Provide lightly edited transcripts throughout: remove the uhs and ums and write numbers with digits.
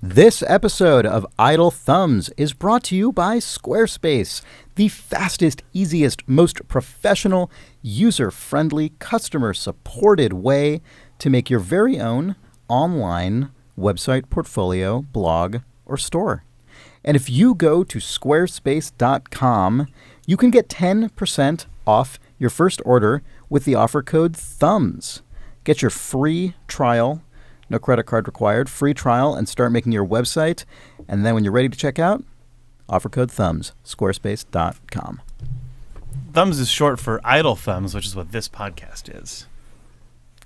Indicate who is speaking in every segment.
Speaker 1: This episode of Idle Thumbs is brought to you by Squarespace, the fastest, easiest, most professional, user-friendly, customer-supported way to make your very own online website, portfolio, blog, or store. And if you go to squarespace.com, you can get 10% off your first order with the offer code THUMBS. Get your free trial, no credit card required, free trial, and start making your website. And then when you're ready to check out, offer code THUMBS, squarespace.com.
Speaker 2: Thumbs is short for Idle Thumbs, which is what this podcast is.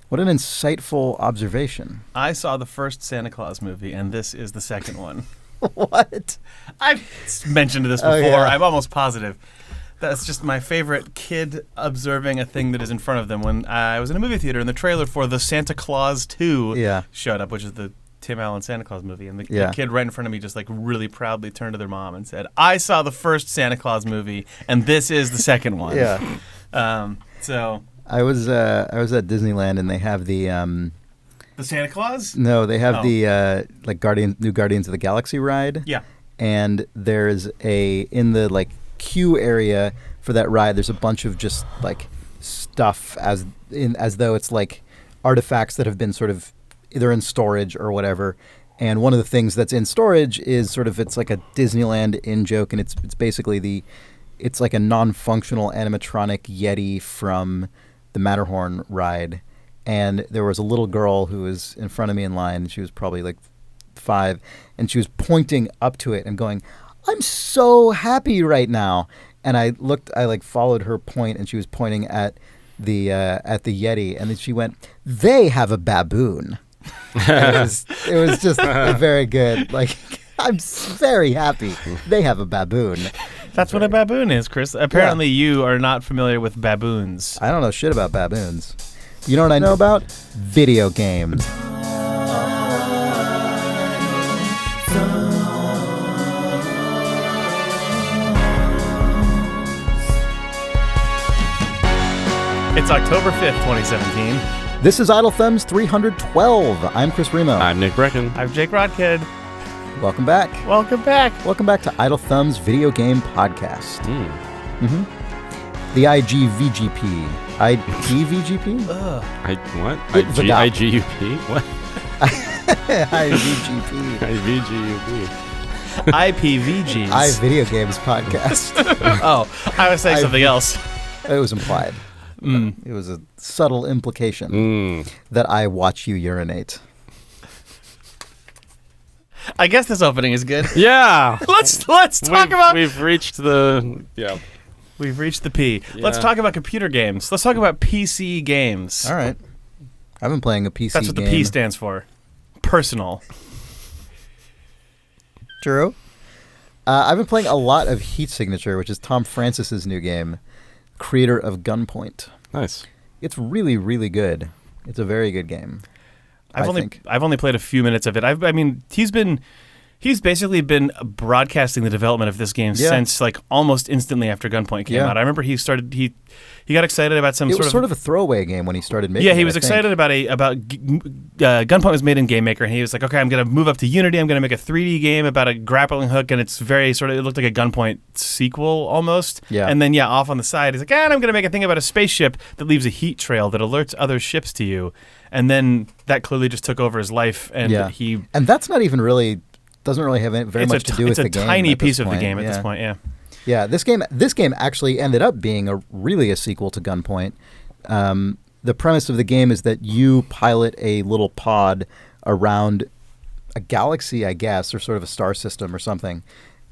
Speaker 1: What an insightful observation.
Speaker 2: I saw the first Santa Claus movie, and this is the second one.
Speaker 1: What?
Speaker 2: I've mentioned this before.
Speaker 1: Yeah.
Speaker 2: I'm almost positive. That's just my favorite kid observing a thing that is in front of them. When I was in a movie theater and the trailer for the Santa Claus II showed up, which is the Tim Allen Santa Claus movie, and the kid right in front of me just like really proudly turned to their mom and said, "I saw the first Santa Claus movie, and this is the second one." So
Speaker 1: I was at Disneyland, and they have the
Speaker 2: Santa Claus?
Speaker 1: No, they have the new Guardians of the Galaxy ride.
Speaker 2: Yeah.
Speaker 1: And there's in the queue area for that ride, there's a bunch of just like stuff as though it's like artifacts that have been sort of either in storage or whatever. And one of the things that's in storage is it's like a Disneyland in-joke, and it's basically it's like a non-functional animatronic Yeti from the Matterhorn ride. And there was a little girl who was in front of me in line, and she was probably like 5, and she was pointing up to it and going, "I'm so happy right now." And I followed her point, and she was pointing at the Yeti, and then she went, "They have a baboon." it was just very good. I'm very happy. They have a baboon.
Speaker 2: That's what a baboon is, Chris. Apparently you are not familiar with baboons.
Speaker 1: I don't know shit about baboons. You know what I know about? Video games.
Speaker 2: It's October 5th, 2017.
Speaker 1: This is Idle Thumbs 312. I'm Chris Remo.
Speaker 3: I'm Nick Brecken.
Speaker 2: I'm Jake Rodkid.
Speaker 1: Welcome back.
Speaker 2: Welcome back.
Speaker 1: Welcome back to Idle Thumbs Video Game Podcast. The IGVGP. ITVGP?
Speaker 3: What? IGUP? What?
Speaker 1: IVGP.
Speaker 3: IVGUP.
Speaker 2: IPVGs.
Speaker 1: Video Games Podcast.
Speaker 2: Oh, I was saying something else.
Speaker 1: It was implied. It was a subtle implication that I watch you urinate.
Speaker 2: I guess this opening is good.
Speaker 3: Yeah.
Speaker 2: Let's talk about.
Speaker 3: We've reached the
Speaker 2: We've reached the P.
Speaker 3: Yeah.
Speaker 2: Let's talk about computer games. Let's talk about PC games.
Speaker 1: All right. I've been playing a PC game.
Speaker 2: That's what the P stands for. Personal.
Speaker 1: True. I've been playing a lot of Heat Signature, which is Tom Francis's new game, creator of Gunpoint.
Speaker 3: Nice.
Speaker 1: It's really, really good. It's a very good game.
Speaker 2: I've only played a few minutes of it. He's basically been broadcasting the development of this game since almost instantly after Gunpoint came out. I remember he got excited about
Speaker 1: It was sort of a throwaway game when he started making it.
Speaker 2: Yeah, he was excited about Gunpoint was made in GameMaker, and he was like, "Okay, I'm going to move up to Unity. I'm going to make a 3D game about a grappling hook," and it's very it looked like a Gunpoint sequel almost. Yeah. And then off on the side, he's like, "And I'm going to make a thing about a spaceship that leaves a heat trail that alerts other ships to you." And then that clearly just took over his life, and
Speaker 1: and that's not even really. Doesn't really have very much to do with the game.
Speaker 2: It's a tiny piece of the game at this point,
Speaker 1: Yeah, this game actually ended up being a sequel to Gunpoint. The premise of the game is that you pilot a little pod around a galaxy, I guess, or sort of a star system or something.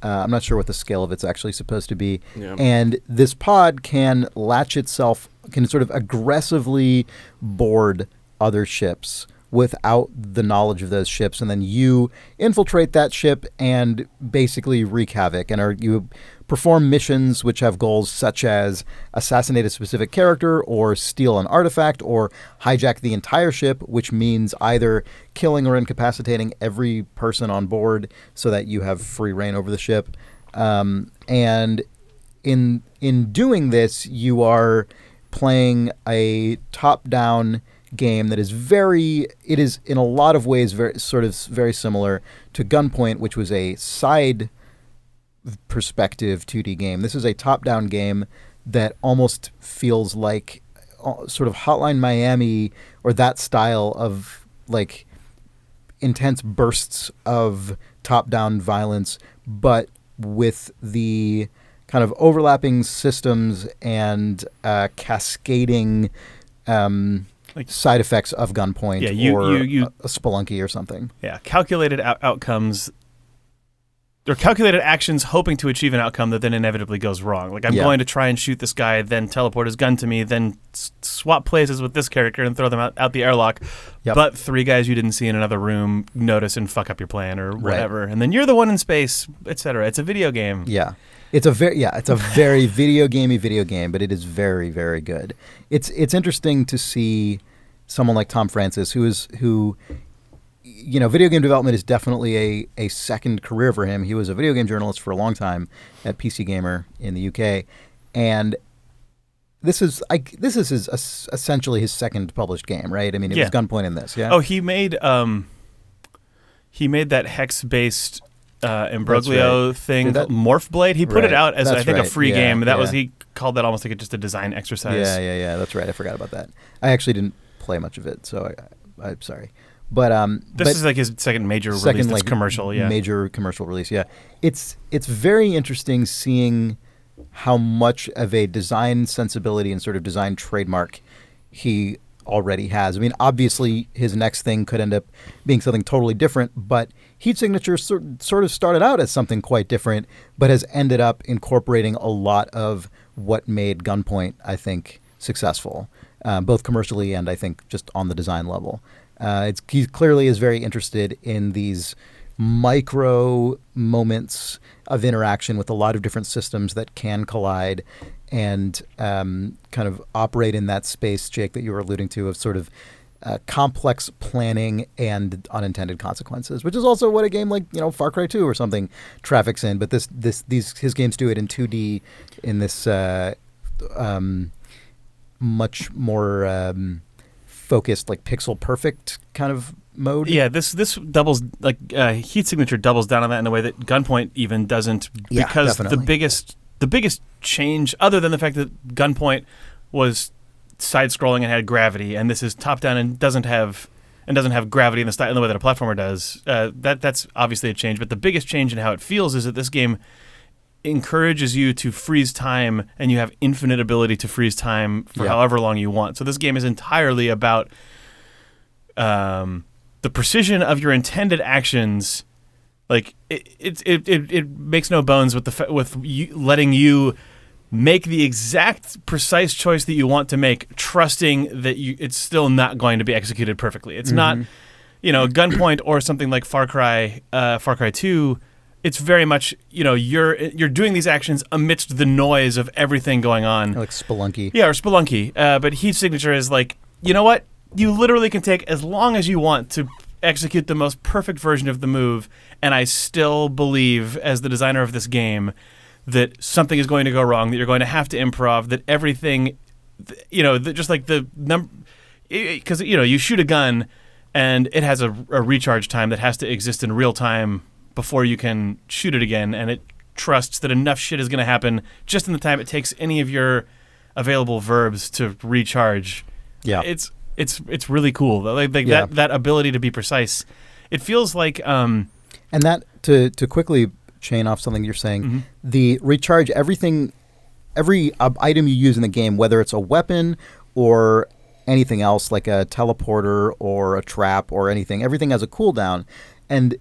Speaker 1: I'm not sure what the scale of it's actually supposed to be. Yeah. And this pod can sort of aggressively board other ships without the knowledge of those ships, and then you infiltrate that ship and basically wreak havoc. And you perform missions which have goals such as assassinate a specific character, or steal an artifact, or hijack the entire ship, which means either killing or incapacitating every person on board so that you have free reign over the ship. And in doing this, you are playing a top-down game that is it is in a lot of ways very similar to Gunpoint, which was a side perspective 2D game. This is a top-down game that almost feels like sort of Hotline Miami or that style of like intense bursts of top-down violence, but with the kind of overlapping systems and cascading side effects of Gunpoint or a Spelunky or something.
Speaker 2: Yeah, calculated outcomes or calculated actions hoping to achieve an outcome that then inevitably goes wrong. Like, I'm going to try and shoot this guy, then teleport his gun to me, then swap places with this character and throw them out the airlock. Yep. But 3 guys you didn't see in another room notice and fuck up your plan or whatever. Right. And then you're the one in space, etc. It's a video game.
Speaker 1: Yeah. It's a very video game, but it is very, very good. It's interesting to see someone like Tom Francis, who video game development is definitely a second career for him. He was a video game journalist for a long time at PC Gamer in the UK, and this is essentially his second published game, right? I mean, it was Gunpoint in this. Yeah.
Speaker 2: Oh, he made that hex-based imbroglio thing, Morph Blade. He put it out as I think a free game. That was he called that almost like just a design exercise.
Speaker 1: Yeah. That's right. I forgot about that. I actually didn't play much of it, so I'm sorry. But
Speaker 2: this is like his second major release. Like commercial,
Speaker 1: major commercial release. Yeah, it's very interesting seeing how much of a design sensibility and sort of design trademark he already has. I mean, obviously, his next thing could end up being something totally different, but Heat Signature sort of started out as something quite different, but has ended up incorporating a lot of what made Gunpoint, I think, successful, both commercially and I think just on the design level. He clearly is very interested in these micro moments of interaction with a lot of different systems that can collide and kind of operate in that space, Jake, that you were alluding to, of sort of complex planning and unintended consequences, which is also what a game like Far Cry 2 or something traffics in. But his games do it in 2D in this much more focused, like pixel perfect kind of mode.
Speaker 2: Yeah, this doubles, like Heat Signature doubles down on that in a way that Gunpoint even doesn't, because the biggest change, other than the fact that Gunpoint was side-scrolling and had gravity, and this is top-down and doesn't have gravity in the way that a platformer does. That's obviously a change, but the biggest change in how it feels is that this game encourages you to freeze time, and you have infinite ability to freeze time for however long you want. So this game is entirely about the precision of your intended actions. Like it makes no bones with letting you make the exact precise choice that you want to make, trusting that it's still not going to be executed perfectly. It's not, Gunpoint or something like Far Cry 2. It's very much, you're doing these actions amidst the noise of everything going on.
Speaker 1: Like Spelunky.
Speaker 2: Yeah, or Spelunky. But Heat Signature is like, you know what? You literally can take as long as you want to execute the most perfect version of the move, and I still believe, as the designer of this game, that something is going to go wrong, that you're going to have to improv, that everything, just like the number, because, you shoot a gun, and it has a recharge time that has to exist in real time before you can shoot it again, and it trusts that enough shit is going to happen just in the time it takes any of your available verbs to recharge.
Speaker 1: Yeah,
Speaker 2: it's really cool. That ability to be precise. It feels like
Speaker 1: and that to quickly chain off something you're saying, the recharge, every item you use in the game, whether it's a weapon or anything else like a teleporter or a trap or anything, everything has a cooldown, and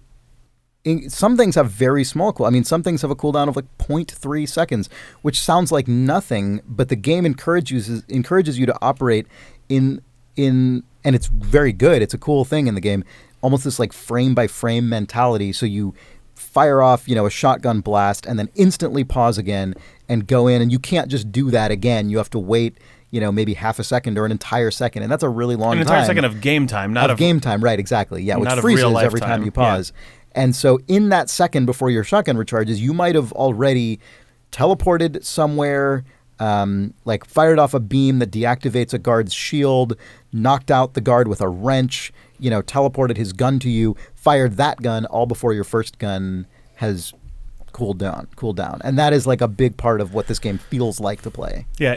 Speaker 1: some things have very small some things have a cooldown of like 0.3 seconds, which sounds like nothing, but the game encourages you to operate in and it's very good. It's a cool thing in the game, almost this like frame by frame mentality. So you fire off, a shotgun blast and then instantly pause again and go in, and you can't just do that again. You have to wait, maybe half a second or an entire second, and that's a really long time.
Speaker 2: An entire second of game time, not of
Speaker 1: game time, right? Exactly. Yeah, which
Speaker 2: not
Speaker 1: freezes
Speaker 2: of real
Speaker 1: every time you pause. Yeah. And so in that second before your shotgun recharges, you might have already teleported somewhere, like fired off a beam that deactivates a guard's shield, knocked out the guard with a wrench, teleported his gun to you, fired that gun all before your first gun has cooled down. And that is like a big part of what this game feels like to play.
Speaker 2: Yeah,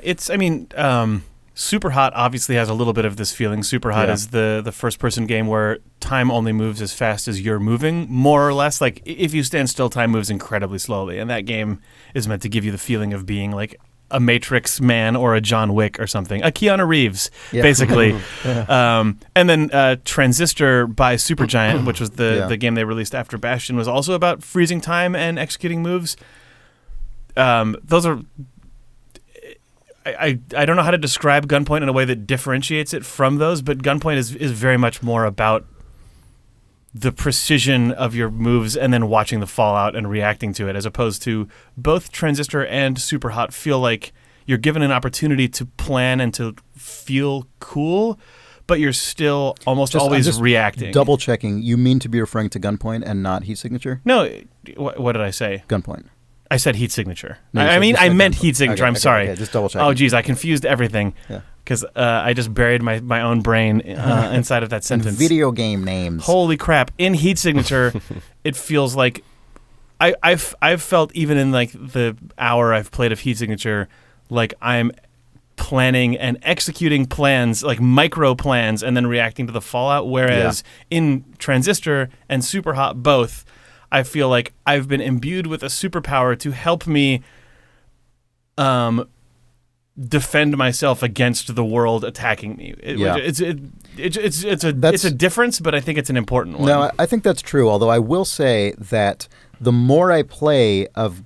Speaker 2: Super Hot obviously has a little bit of this feeling. Super Hot is the first-person game where time only moves as fast as you're moving, more or less. Like, if you stand still, time moves incredibly slowly. And that game is meant to give you the feeling of being like a Matrix man or a John Wick or something. A Keanu Reeves, basically. And then Transistor by Supergiant, which was the game they released after Bastion, was also about freezing time and executing moves. Those are... I don't know how to describe Gunpoint in a way that differentiates it from those, but Gunpoint is very much more about the precision of your moves and then watching the fallout and reacting to it, as opposed to both Transistor and Superhot feel like you're given an opportunity to plan and to feel cool, but you're still almost always reacting.
Speaker 1: Double checking, you mean to be referring to Gunpoint and not Heat Signature?
Speaker 2: No, what did I say?
Speaker 1: Gunpoint.
Speaker 2: I said Heat Signature.
Speaker 1: No,
Speaker 2: I meant Heat Signature. I'm sorry.
Speaker 1: Okay, just double checking.
Speaker 2: Oh, geez, I confused everything because I just buried my own brain inside of that sentence.
Speaker 1: And video game names.
Speaker 2: Holy crap! In Heat Signature, it feels like I've felt, even in like the hour I've played of Heat Signature, like I'm planning and executing plans, like micro plans, and then reacting to the fallout. Whereas in Transistor and Superhot both, I feel like I've been imbued with a superpower to help me defend myself against the world attacking me. It's a difference, but I think it's an important one.
Speaker 1: No, I think that's true, although I will say that the more I play of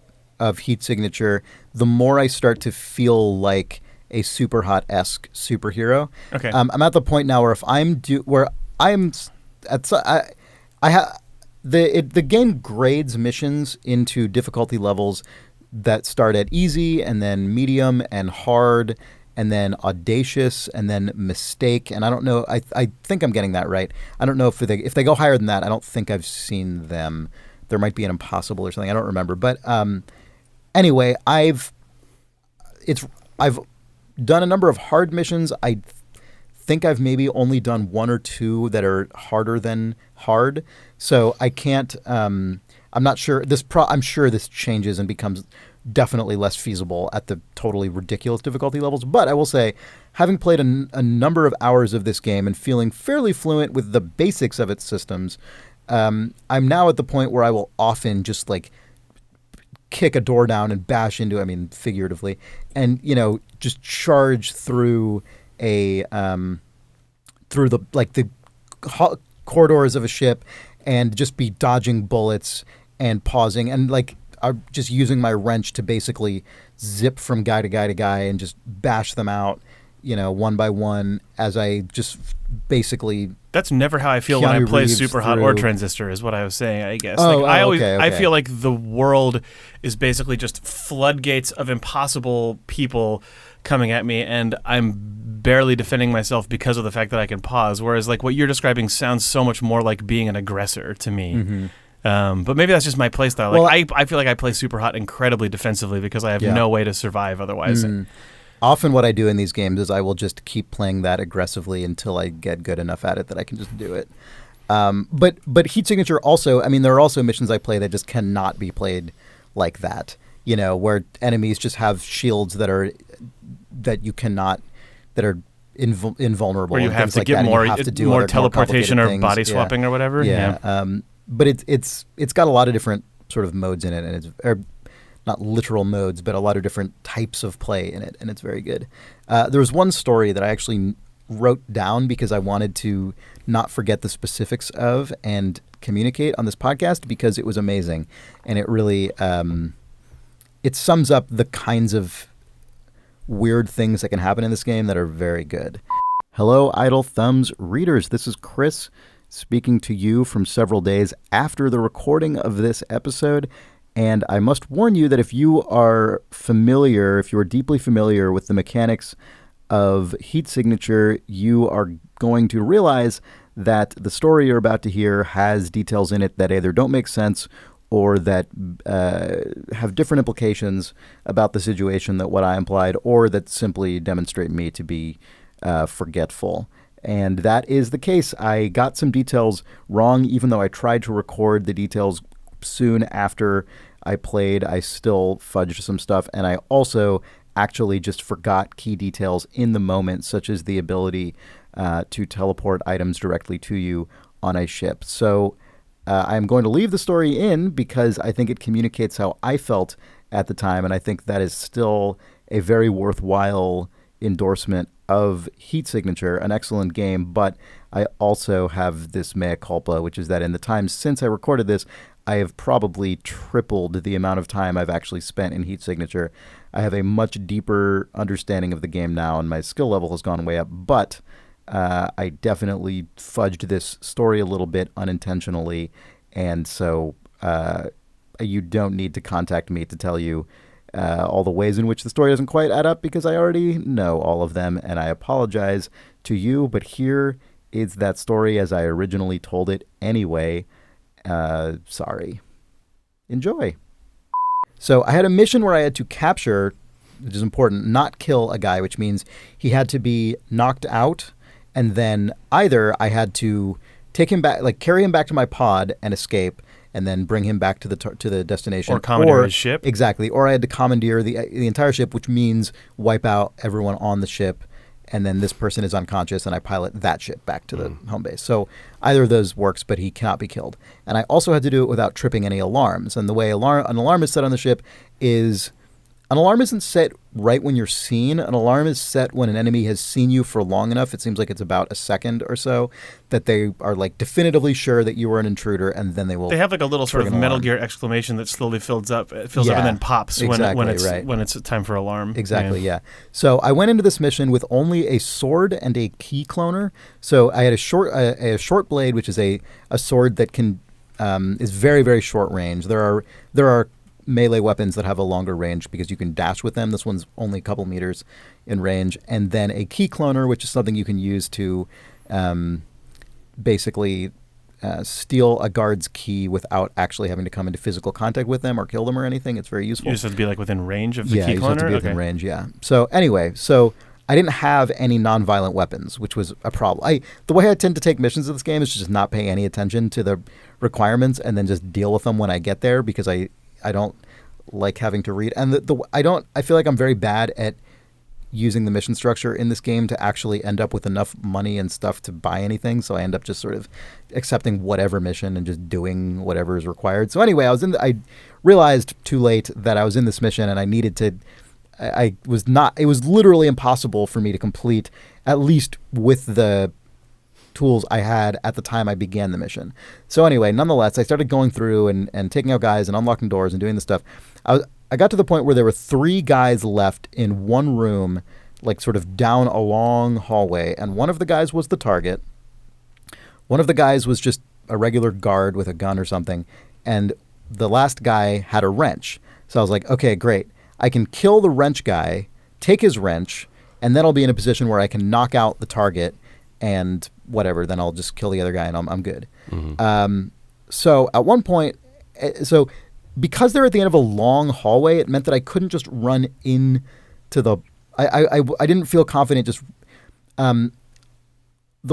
Speaker 1: Heat Signature, the more I start to feel like a Superhot-esque superhero.
Speaker 2: Okay.
Speaker 1: I'm at the point now where the game grades missions into difficulty levels that start at easy and then medium and hard and then audacious and then mistake. And I don't know. I think I'm getting that right. I don't know if they go higher than that. I don't think I've seen them. There might be an impossible or something. I don't remember. But anyway, I've done a number of hard missions. I think I've maybe only done one or two that are harder than hard. So I can't. I'm not sure. I'm sure this changes and becomes definitely less feasible at the totally ridiculous difficulty levels. But I will say, having played a number of hours of this game and feeling fairly fluent with the basics of its systems, I'm now at the point where I will often just like kick a door down and bash into. I mean, figuratively, and just charge through through the corridors of a ship and just be dodging bullets and pausing and just using my wrench to basically zip from guy to guy to guy and just bash them out, one by one as I just basically.
Speaker 2: That's never how I feel when I play Superhot or Transistor, is what I was saying, I guess. I feel like the world is basically just floodgates of impossible people coming at me, and I'm barely defending myself because of the fact that I can pause, whereas like what you're describing sounds so much more like being an aggressor to me. Mm-hmm. But maybe that's just my play style. Like, I feel like I play Superhot incredibly defensively because I have no way to survive otherwise. Mm-hmm.
Speaker 1: Often what I do in these games is I will just keep playing that aggressively until I get good enough at it that I can just do it. But Heat Signature also, I mean, there are also missions I play that just cannot be played like that, where enemies just have shields that are invulnerable.
Speaker 2: Where you have to get more teleportation or body swapping or whatever.
Speaker 1: Yeah. But it's got a lot of different sort of modes in it, and it's not literal modes, but a lot of different types of play in it, and it's very good. There was one story that I actually wrote down because I wanted to not forget the specifics of and communicate on this podcast because it was amazing, and it really it sums up the kinds of weird things that can happen in this game that are very good. Hello, Idle Thumbs readers. This is Chris speaking to you from several days after the recording of this episode. And I must warn you that if you are deeply familiar with the mechanics of Heat Signature, you are going to realize that the story you're about to hear has details in it that either don't make sense or that have different implications about the situation that what I implied, or that simply demonstrate me to be forgetful. And that is the case. I got some details wrong, even though I tried to record the details soon after I played. I still fudged some stuff, and I also actually just forgot key details in the moment, such as the ability to teleport items directly to you on a ship. So I'm going to leave the story in because I think it communicates how I felt at the time, and I think that is still a very worthwhile endorsement of Heat Signature, an excellent game. But I also have this mea culpa, which is that in the time since I recorded this, I have probably tripled the amount of time I've actually spent in Heat Signature. I have a much deeper understanding of the game now, and my skill level has gone way up, but I definitely fudged this story a little bit unintentionally, and so you don't need to contact me to tell you all the ways in which the story doesn't quite add up, because I already know all of them, and I apologize to you, but here is that story as I originally told it anyway. Sorry. Enjoy. So I had a mission where I had to capture, which is important, not kill a guy, which means he had to be knocked out, and then either I had to take him back, like carry him back to my pod and escape, and then bring him back to the destination.
Speaker 2: Or commandeer his ship.
Speaker 1: Exactly. Or I had to commandeer the entire ship, which means wipe out everyone on the ship, and then this person is unconscious, and I pilot that ship back to the home base. So either of those works, but he cannot be killed. And I also had to do it without tripping any alarms. And the way an alarm is set on the ship is... An alarm isn't set right when you're seen. An alarm is set when an enemy has seen you for long enough. It seems like it's about a second or so that they are like definitively sure that you are an intruder, and then they will.
Speaker 2: They have like a little sort of Metal Gear exclamation that slowly fills up. It fills up and then pops when it's time for alarm.
Speaker 1: Exactly. Yeah. So I went into this mission with only a sword and a key cloner. So I had a short blade, which is a sword that can is very, very short range. There are melee weapons that have a longer range because you can dash with them. This one's only a couple meters in range. And then a key cloner, which is something you can use to basically steal a guard's key without actually having to come into physical contact with them or kill them or anything. It's very useful.
Speaker 2: You just have to be like within range of the key cloner?
Speaker 1: Yeah, you have to be within range, yeah. So anyway, I didn't have any non-violent weapons, which was a problem. The way I tend to take missions in this game is to just not pay any attention to the requirements and then just deal with them when I get there, because I don't like having to read. And I feel like I'm very bad at using the mission structure in this game to actually end up with enough money and stuff to buy anything. So I end up just sort of accepting whatever mission and just doing whatever is required. So anyway, I realized too late that I was in this mission and I needed to, it was literally impossible for me to complete, at least with the tools I had at the time I began the mission. So anyway, nonetheless, I started going through and taking out guys and unlocking doors and doing this stuff. I got to the point where there were 3 guys left in one room, like sort of down a long hallway, and one of the guys was the target. One of the guys was just a regular guard with a gun or something, and the last guy had a wrench. So I was like, okay, great. I can kill the wrench guy, take his wrench, and then I'll be in a position where I can knock out the target and whatever, then I'll just kill the other guy and I'm good. Mm-hmm. So at one point, because they're at the end of a long hallway, it meant that I couldn't just run into the... I didn't feel confident just... the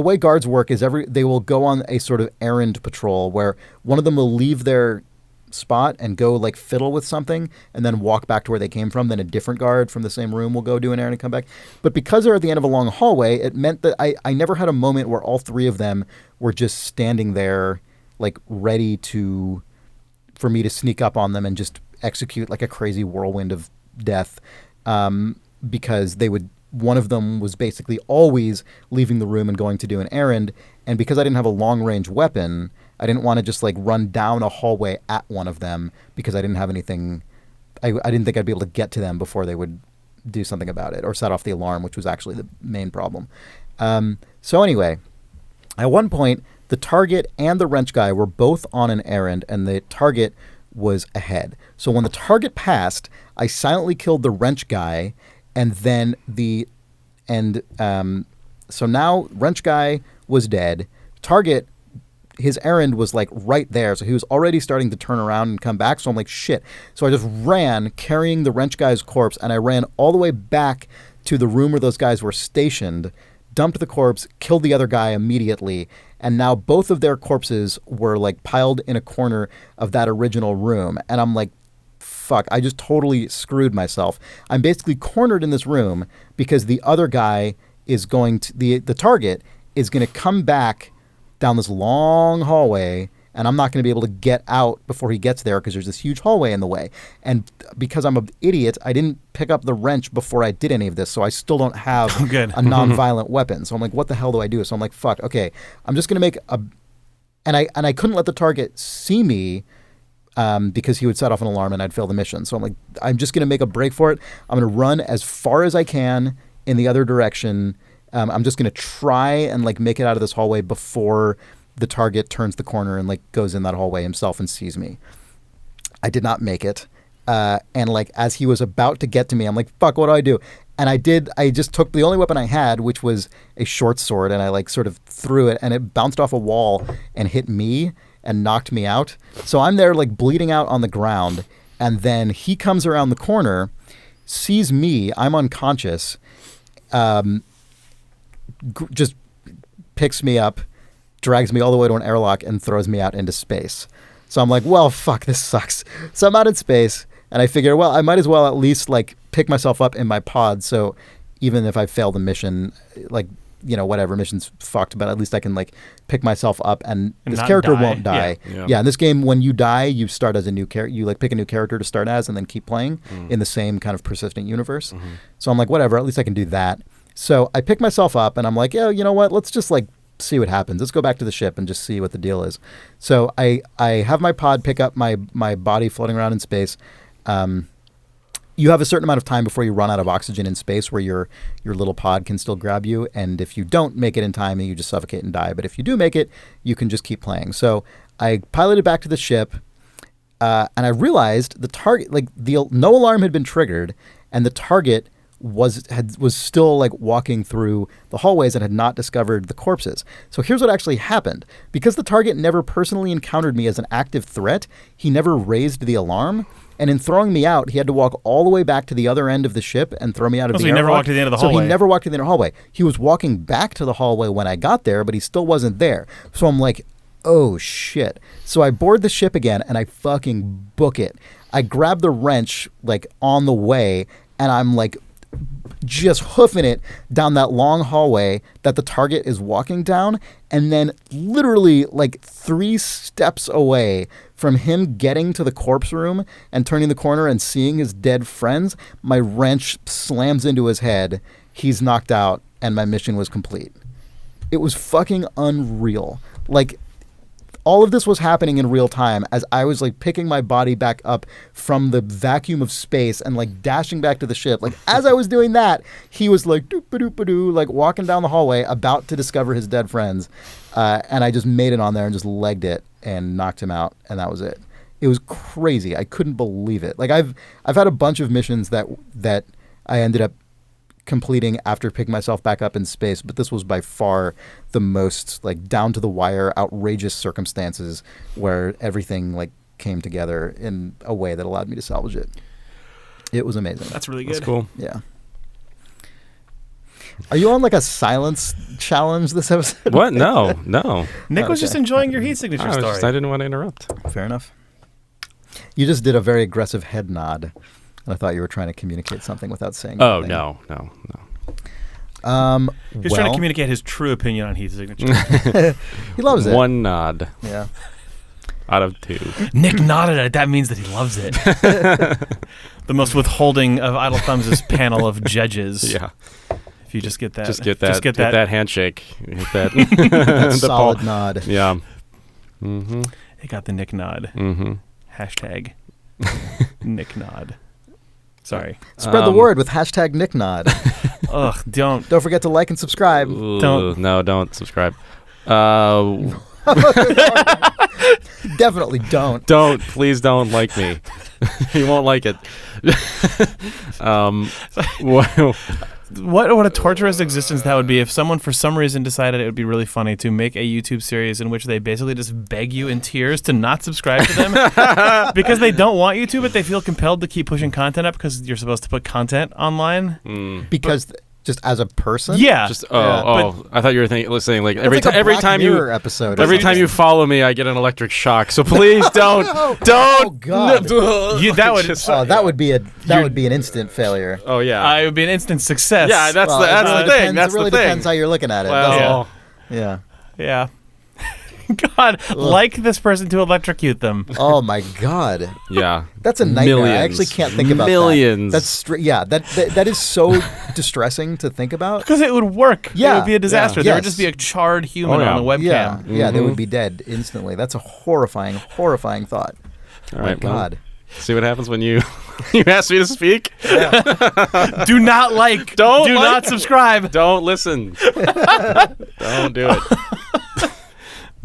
Speaker 1: way guards work is they will go on a sort of errand patrol where one of them will leave their spot and go like fiddle with something and then walk back to where they came from. Then a different guard from the same room will go do an errand and come back. But because they're at the end of a long hallway, it meant that I never had a moment where all 3 of them were just standing there like ready for me to sneak up on them and just execute like a crazy whirlwind of death, because one of them was basically always leaving the room and going to do an errand. And because I didn't have a long range weapon, I didn't want to just like run down a hallway at one of them because I didn't have anything. I didn't think I'd be able to get to them before they would do something about it or set off the alarm, which was actually the main problem. So anyway, at one point, the target and the wrench guy were both on an errand, and the target was ahead. So when the target passed, I silently killed the wrench guy, and then so now wrench guy was dead. Target his errand was like right there. So he was already starting to turn around and come back. So I'm like, shit. So I just ran carrying the wrench guy's corpse, and I ran all the way back to the room where those guys were stationed, dumped the corpse, killed the other guy immediately. And now both of their corpses were like piled in a corner of that original room. And I'm like, fuck, I just totally screwed myself. I'm basically cornered in this room because the other guy is going to, the target is going to come back down this long hallway, and I'm not going to be able to get out before he gets there because there's this huge hallway in the way. And because I'm an idiot, I didn't pick up the wrench before I did any of this, so I still don't have a non-violent weapon. So I'm like, what the hell do I do? So I'm like, fuck, okay, I'm just going to make a... And I couldn't let the target see me because he would set off an alarm and I'd fail the mission. So I'm like, I'm just going to make a break for it. I'm going to run as far as I can in the other direction. I'm just going to try and like make it out of this hallway before the target turns the corner and like goes in that hallway himself and sees me. I did not make it. And like as he was about to get to me, I'm like, fuck, what do I do? And I just took the only weapon I had, which was a short sword, and I like sort of threw it, and it bounced off a wall and hit me and knocked me out. So I'm there like bleeding out on the ground, and then he comes around the corner, sees me, I'm unconscious, just picks me up, drags me all the way to an airlock, and throws me out into space. So I'm like, well, fuck, this sucks. So I'm out in space, and I figure, well, I might as well at least like pick myself up in my pod. So even if I fail the mission, like, you know, whatever, mission's fucked, but at least I can like pick myself up, and this character won't die. Yeah, in this game, when you die, you start as a new character. You like pick a new character to start as, and then keep playing in the same kind of persistent universe. So I'm like, whatever, at least I can do that. So I pick myself up, and I'm like, yeah, you know what? Let's just like see what happens. Let's go back to the ship and just see what the deal is. So I have my pod pick up my body floating around in space. You have a certain amount of time before you run out of oxygen in space where your little pod can still grab you. And if you don't make it in time, you just suffocate and die. But if you do make it, you can just keep playing. So I piloted back to the ship, and I realized the target, like no alarm had been triggered, and the target was still like walking through the hallways and had not discovered the corpses. So here's what actually happened. Because the target never personally encountered me as an active threat, he never raised the alarm. And in throwing me out, he had to walk all the way back to the other end of the ship and throw me out of the airlock.
Speaker 2: So he never walked to the end of the hallway.
Speaker 1: So he never walked to the inner hallway. He was walking back to the hallway when I got there, but he still wasn't there. So I'm like, oh shit. So I board the ship again and I fucking book it. I grab the wrench like on the way, and I'm like just hoofing it down that long hallway that the target is walking down, and then literally like 3 steps away from him getting to the corpse room and turning the corner and seeing his dead friends, my wrench slams into his head, he's knocked out, and my mission was complete. It was fucking unreal. Like, all of this was happening in real time as I was like picking my body back up from the vacuum of space and like dashing back to the ship. Like as I was doing that, he was like doop-a-doop-a-doo, like walking down the hallway about to discover his dead friends. And I just made it on there and just legged it and knocked him out, and that was it. It was crazy. I couldn't believe it. Like I've had a bunch of missions that I ended up completing after picking myself back up in space, but this was by far the most like down to the wire, outrageous circumstances where everything like came together in a way that allowed me to salvage it. It was amazing.
Speaker 2: That's really good.
Speaker 3: That's cool.
Speaker 1: Yeah. Are you on like a silence challenge this episode?
Speaker 3: What? No.
Speaker 2: Nick was just enjoying your heat signature story.
Speaker 3: I didn't want to interrupt.
Speaker 1: Fair enough. You just did a very aggressive head nod. And I thought you were trying to communicate something without saying anything.
Speaker 3: No.
Speaker 2: He's trying to communicate his true opinion on heat signature.
Speaker 1: He loves it.
Speaker 3: 1 nod.
Speaker 1: Yeah.
Speaker 3: Out of 2.
Speaker 2: Nick nodded at it. That means that he loves it. The most withholding of Idle Thumbs' panel of judges.
Speaker 3: Yeah.
Speaker 2: If you just get that.
Speaker 3: Get that handshake. Hit that.
Speaker 1: That solid nod.
Speaker 3: Yeah. Mm-hmm.
Speaker 2: He got the Nick nod.
Speaker 3: Mm-hmm.
Speaker 2: Hashtag Nick nod. Sorry.
Speaker 1: Spread the word with hashtag NickNod.
Speaker 2: Ugh, don't
Speaker 1: forget to like and subscribe.
Speaker 3: Don't subscribe.
Speaker 1: Definitely don't.
Speaker 3: Please don't like me. You won't like it.
Speaker 2: what a torturous existence that would be if someone for some reason decided it would be really funny to make a YouTube series in which they basically just beg you in tears to not subscribe to them because they don't want you to, but they feel compelled to keep pushing content up because you're supposed to put content online.
Speaker 1: Because just as a person?
Speaker 2: Yeah.
Speaker 3: I thought you were saying like
Speaker 1: every time
Speaker 3: you
Speaker 1: episode.
Speaker 3: Every time you follow me, I get an electric shock. So please don't.
Speaker 1: Oh God.
Speaker 2: That
Speaker 1: would be an instant failure.
Speaker 3: Oh yeah.
Speaker 2: It would be an instant success.
Speaker 3: Yeah, that's the thing.
Speaker 1: It really depends how you're looking at it.
Speaker 3: Well,
Speaker 2: yeah. God, like this person to electrocute them.
Speaker 1: Oh my God.
Speaker 3: Yeah.
Speaker 1: That's a nightmare. I actually can't think about
Speaker 3: millions.
Speaker 1: That. That is so distressing to think about.
Speaker 2: Because it would work.
Speaker 1: Yeah.
Speaker 2: It would be a disaster.
Speaker 1: Yeah.
Speaker 2: There would just be a charred human on the webcam.
Speaker 1: Yeah, they would be dead instantly. That's a horrifying thought.
Speaker 3: All right,
Speaker 1: God.
Speaker 3: Well, see what happens when you ask me to speak?
Speaker 1: Yeah.
Speaker 2: Do not like. Do not subscribe.
Speaker 3: Don't listen. Don't do it.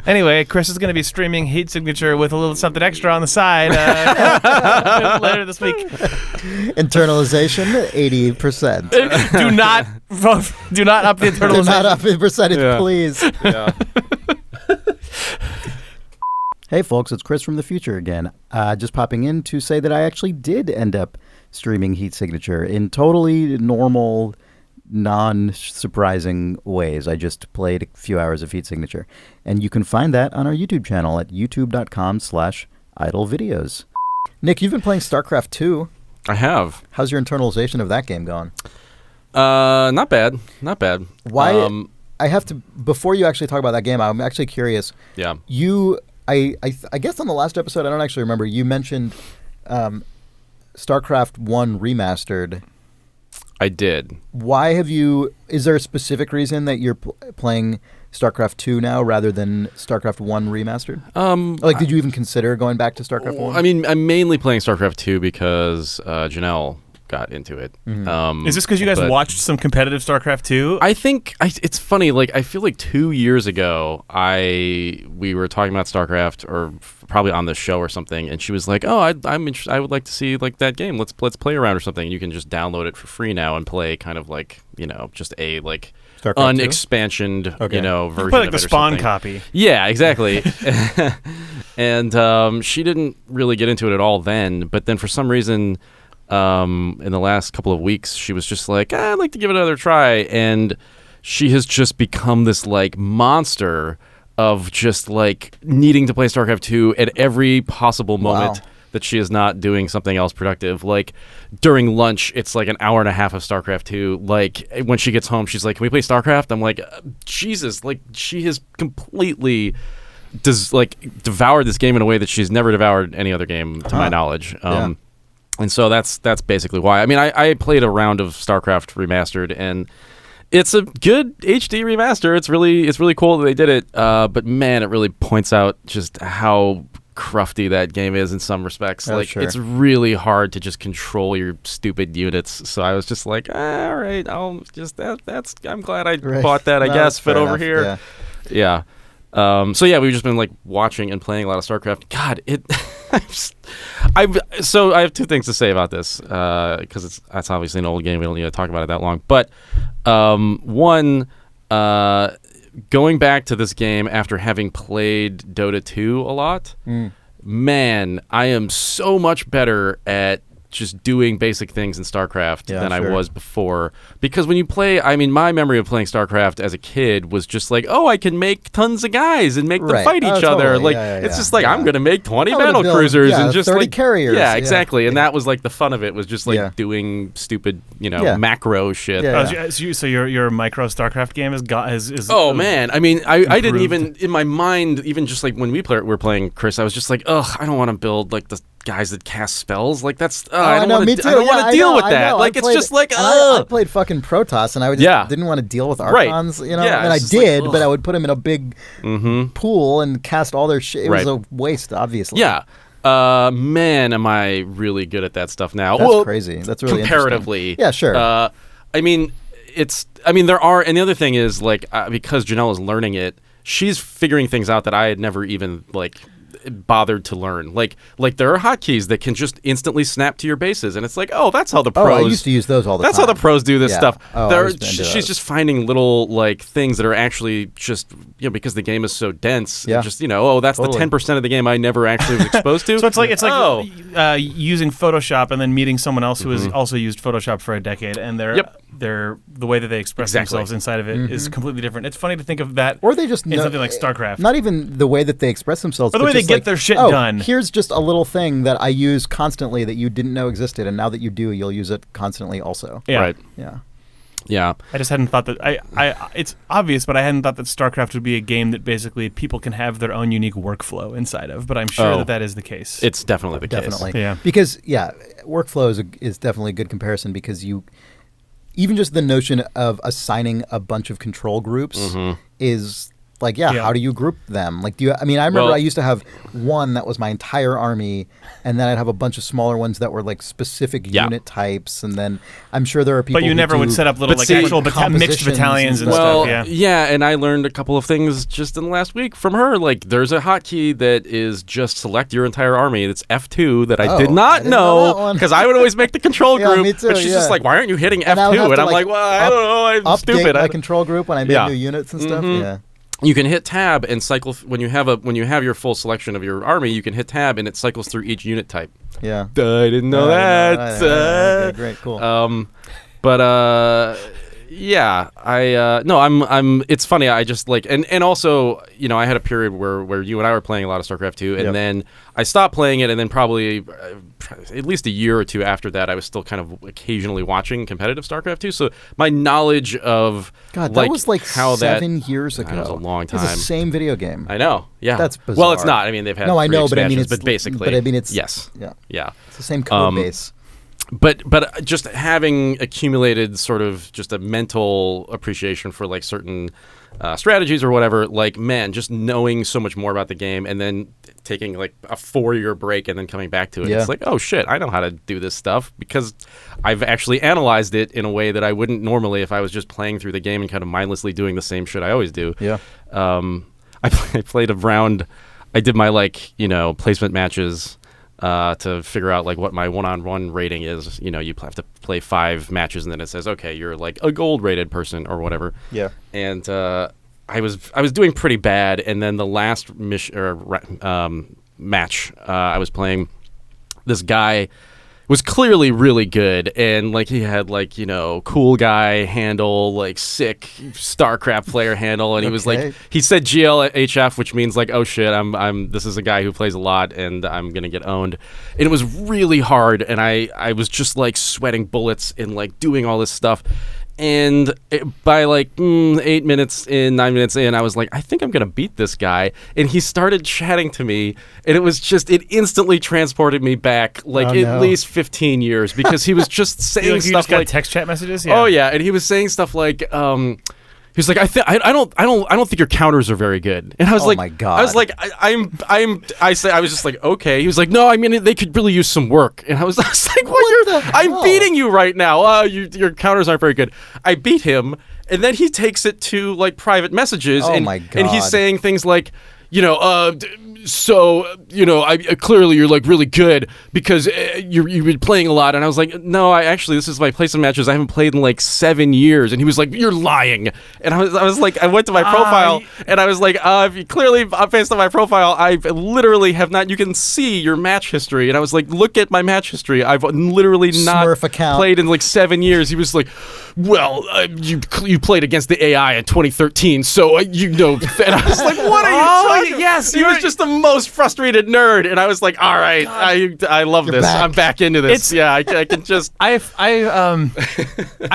Speaker 2: Anyway, Chris is going to be streaming Heat Signature with a little something extra on the side later this week.
Speaker 1: Internalization, 80%.
Speaker 2: Do not up the internalization.
Speaker 1: Do not up the percentage, please.
Speaker 3: Yeah.
Speaker 1: Hey folks, it's Chris from the future again. Just popping in to say that I actually did end up streaming Heat Signature in totally normal, non-surprising ways. I just played a few hours of Heat Signature. And you can find that on our YouTube channel at youtube.com/idlevideos. Nick, you've been playing StarCraft II.
Speaker 3: I have.
Speaker 1: How's your internalization of that game going?
Speaker 3: Not bad.
Speaker 1: Why? I have to, before you actually talk about that game, I'm actually curious.
Speaker 3: Yeah.
Speaker 1: I guess on the last episode, I don't actually remember, you mentioned StarCraft I Remastered.
Speaker 3: I did.
Speaker 1: Why have you, is there a specific reason that you're playing StarCraft II now rather than StarCraft I Remastered? Did you even consider going back to StarCraft I?
Speaker 3: I mean, I'm mainly playing StarCraft II because Janelle got into it.
Speaker 1: Mm-hmm.
Speaker 2: Is this because you guys watched some competitive StarCraft II?
Speaker 3: I think it's funny. Like, I feel like 2 years ago, we were talking about StarCraft, or probably on the show or something, and she was like, "Oh, I'm interested. I would like to see like that game. Let's play around or something. You can just download it for free now and play kind of like just a like unexpansioned version
Speaker 2: play like
Speaker 3: of
Speaker 2: the
Speaker 3: it or
Speaker 2: Spawn
Speaker 3: something."
Speaker 2: copy.
Speaker 3: Yeah, exactly. And she didn't really get into it at all then, but then for some reason, in the last couple of weeks, she was just like, I'd like to give it another try. And she has just become this like monster of just like needing to play StarCraft II at every possible moment that she is not doing something else productive. Like during lunch, it's like an hour and a half of StarCraft II. Like when she gets home, she's like, "Can we play StarCraft?" I'm like, Jesus, like she has completely devoured this game in a way that she's never devoured any other game to my knowledge. And so that's basically why. I mean, I played a round of StarCraft Remastered, and it's a good HD remaster. It's really cool that they did it. But man, it really points out just how crufty that game is in some respects. It's really hard to just control your stupid units. So I was just like, all right, I'll just I'm glad I bought that. I guess fit over here. Yeah. So yeah, we've just been like watching and playing a lot of StarCraft. God, I have two things to say about this because that's obviously an old game. We don't need to talk about it that long. But one, going back to this game after having played Dota 2 a lot, man, I am so much better at just doing basic things in StarCraft than I was before. Because when you play, I mean, my memory of playing StarCraft as a kid was just like, I can make tons of guys and make them fight each other. Like, it's just like, I'm going to make 20 battle cruisers and just
Speaker 1: 30
Speaker 3: like
Speaker 1: carriers.
Speaker 3: Yeah, exactly. And that was like the fun of it, was just like doing stupid, macro shit.
Speaker 2: So your micro StarCraft game is
Speaker 3: oh man, I mean, I didn't even, in my mind, even just like when we were playing, Chris, I was just like, I don't want to build like the guys that cast spells. Like that's I don't want to deal with that. Like it's just like
Speaker 1: I played fucking Protoss and I just didn't want to deal with Archons, and I did, but I would put them in a big pool and cast all their shit. It was a waste, obviously.
Speaker 3: Yeah. Man, am I really good at that stuff now.
Speaker 1: That's crazy. That's really
Speaker 3: comparatively.
Speaker 1: Yeah, sure.
Speaker 3: I mean, there are, and the other thing is like because Janelle is learning it, she's figuring things out that I had never even like bothered to learn. Like there are hotkeys that can just instantly snap to your bases, and it's like, oh, that's how the pros.
Speaker 1: I used to use those all the time.
Speaker 3: That's how the pros do this stuff.
Speaker 1: She's
Speaker 3: just finding little like things that are actually just because the game is so dense.
Speaker 1: Yeah.
Speaker 3: Just that's the 10% of the game I never actually was exposed to.
Speaker 2: So it's like using Photoshop and then meeting someone else who has also used Photoshop for a decade, and the way that they express themselves inside of it is completely different. It's funny to think of that,
Speaker 1: or they just
Speaker 2: in something like StarCraft.
Speaker 1: Not even the way that they express themselves,
Speaker 2: or the way they get their shit done.
Speaker 1: Here's just a little thing that I use constantly that you didn't know existed, and now that you do, you'll use it constantly also.
Speaker 2: Yeah.
Speaker 3: Right.
Speaker 1: Yeah.
Speaker 3: Yeah.
Speaker 2: I just hadn't thought that. It's obvious, but I hadn't thought that StarCraft would be a game that basically people can have their own unique workflow inside of. But I'm sure that is the case.
Speaker 3: It's definitely the case.
Speaker 1: Definitely.
Speaker 2: Yeah.
Speaker 1: Because workflow is definitely a good comparison, because even just the notion of assigning a bunch of control groups is like, how do you group them? Like, I remember I used to have one that was my entire army, and then I'd have a bunch of smaller ones that were like specific unit types, and then I'm sure there are people.
Speaker 2: But you never would set up little actual mixed battalions and stuff.
Speaker 3: Yeah, and I learned a couple of things just in the last week from her. Like, there's a hotkey that is just select your entire army. It's F2 that I did not know, because I would always make the control group.
Speaker 1: Me too,
Speaker 3: but she's just like, why aren't you hitting F2? And I'm like, well, I don't know. I'm stupid.
Speaker 1: My control group when I make new units and stuff. Yeah.
Speaker 3: You can hit tab and cycle when you have your full selection of your army. You can hit tab and it cycles through each unit type.
Speaker 1: Yeah,
Speaker 3: I didn't know that.
Speaker 1: Okay, great, cool.
Speaker 3: It's funny. I just like and also I had a period where you and I were playing a lot of StarCraft II, and then I stopped playing it, and then probably at least a year or two after that, I was still kind of occasionally watching competitive StarCraft II. So my knowledge of
Speaker 1: that was like how 7 years ago.
Speaker 3: That was a long time.
Speaker 1: It's the same video game.
Speaker 3: I know. Yeah,
Speaker 1: that's bizarre.
Speaker 3: Well, it's not. I mean, they've had but basically,
Speaker 1: it's
Speaker 3: yes,
Speaker 1: yeah, it's the same code base.
Speaker 3: But just having accumulated sort of just a mental appreciation for like certain strategies or whatever, like, man, just knowing so much more about the game and then taking like a 4-year break and then coming back to it. It's like, oh shit, I know how to do this stuff because I've actually analyzed it in a way that I wouldn't normally if I was just playing through the game and kind of mindlessly doing the same shit I always do. Yeah. I played a round. I did my placement matches to figure out like what my one-on-one rating is. You have to play 5 matches, and then it says, okay, you're like a gold-rated person or whatever. Yeah. And I was doing pretty bad, and then the last match I was playing, this guy was clearly really good, and like he had like cool guy handle, like sick StarCraft player handle, and he was like, he said GLHF, which means like, oh shit, this is a guy who plays a lot and I'm gonna get owned. And it was really hard, and I was just like sweating bullets and like doing all this stuff. And by like 9 minutes in, I was like, I think I'm going to beat this guy. And he started chatting to me, and it instantly transported me back like at least 15 years, because he was just saying stuff
Speaker 2: like text chat messages.
Speaker 3: Yeah. Oh yeah, and he was saying stuff like, he's like, I don't think your counters are very good. And I was like, oh my God. I was like, I was just like, okay. He was like, no, I mean, they could really use some work. And I was like, I'm beating you right now. Your counters aren't very good. I beat him, and then he takes it to like private messages.
Speaker 1: Oh my God.
Speaker 3: And he's saying things like, so I clearly you're like really good because you've been playing a lot. And I was like, no, this is my placement matches. I haven't played in like 7 years. And he was like, you're lying. And I was like, I went to my profile and I was like, clearly based on my profile, I literally have not. You can see your match history. And I was like, look at my match history. I've literally not played in like 7 years. He was like, well, you played against the AI in 2013, so And I was like, what are you talking?
Speaker 2: Yes,
Speaker 3: he was just the most frustrated nerd, and I was like, all right, I love this. Back. I'm back into this. I can just.
Speaker 2: I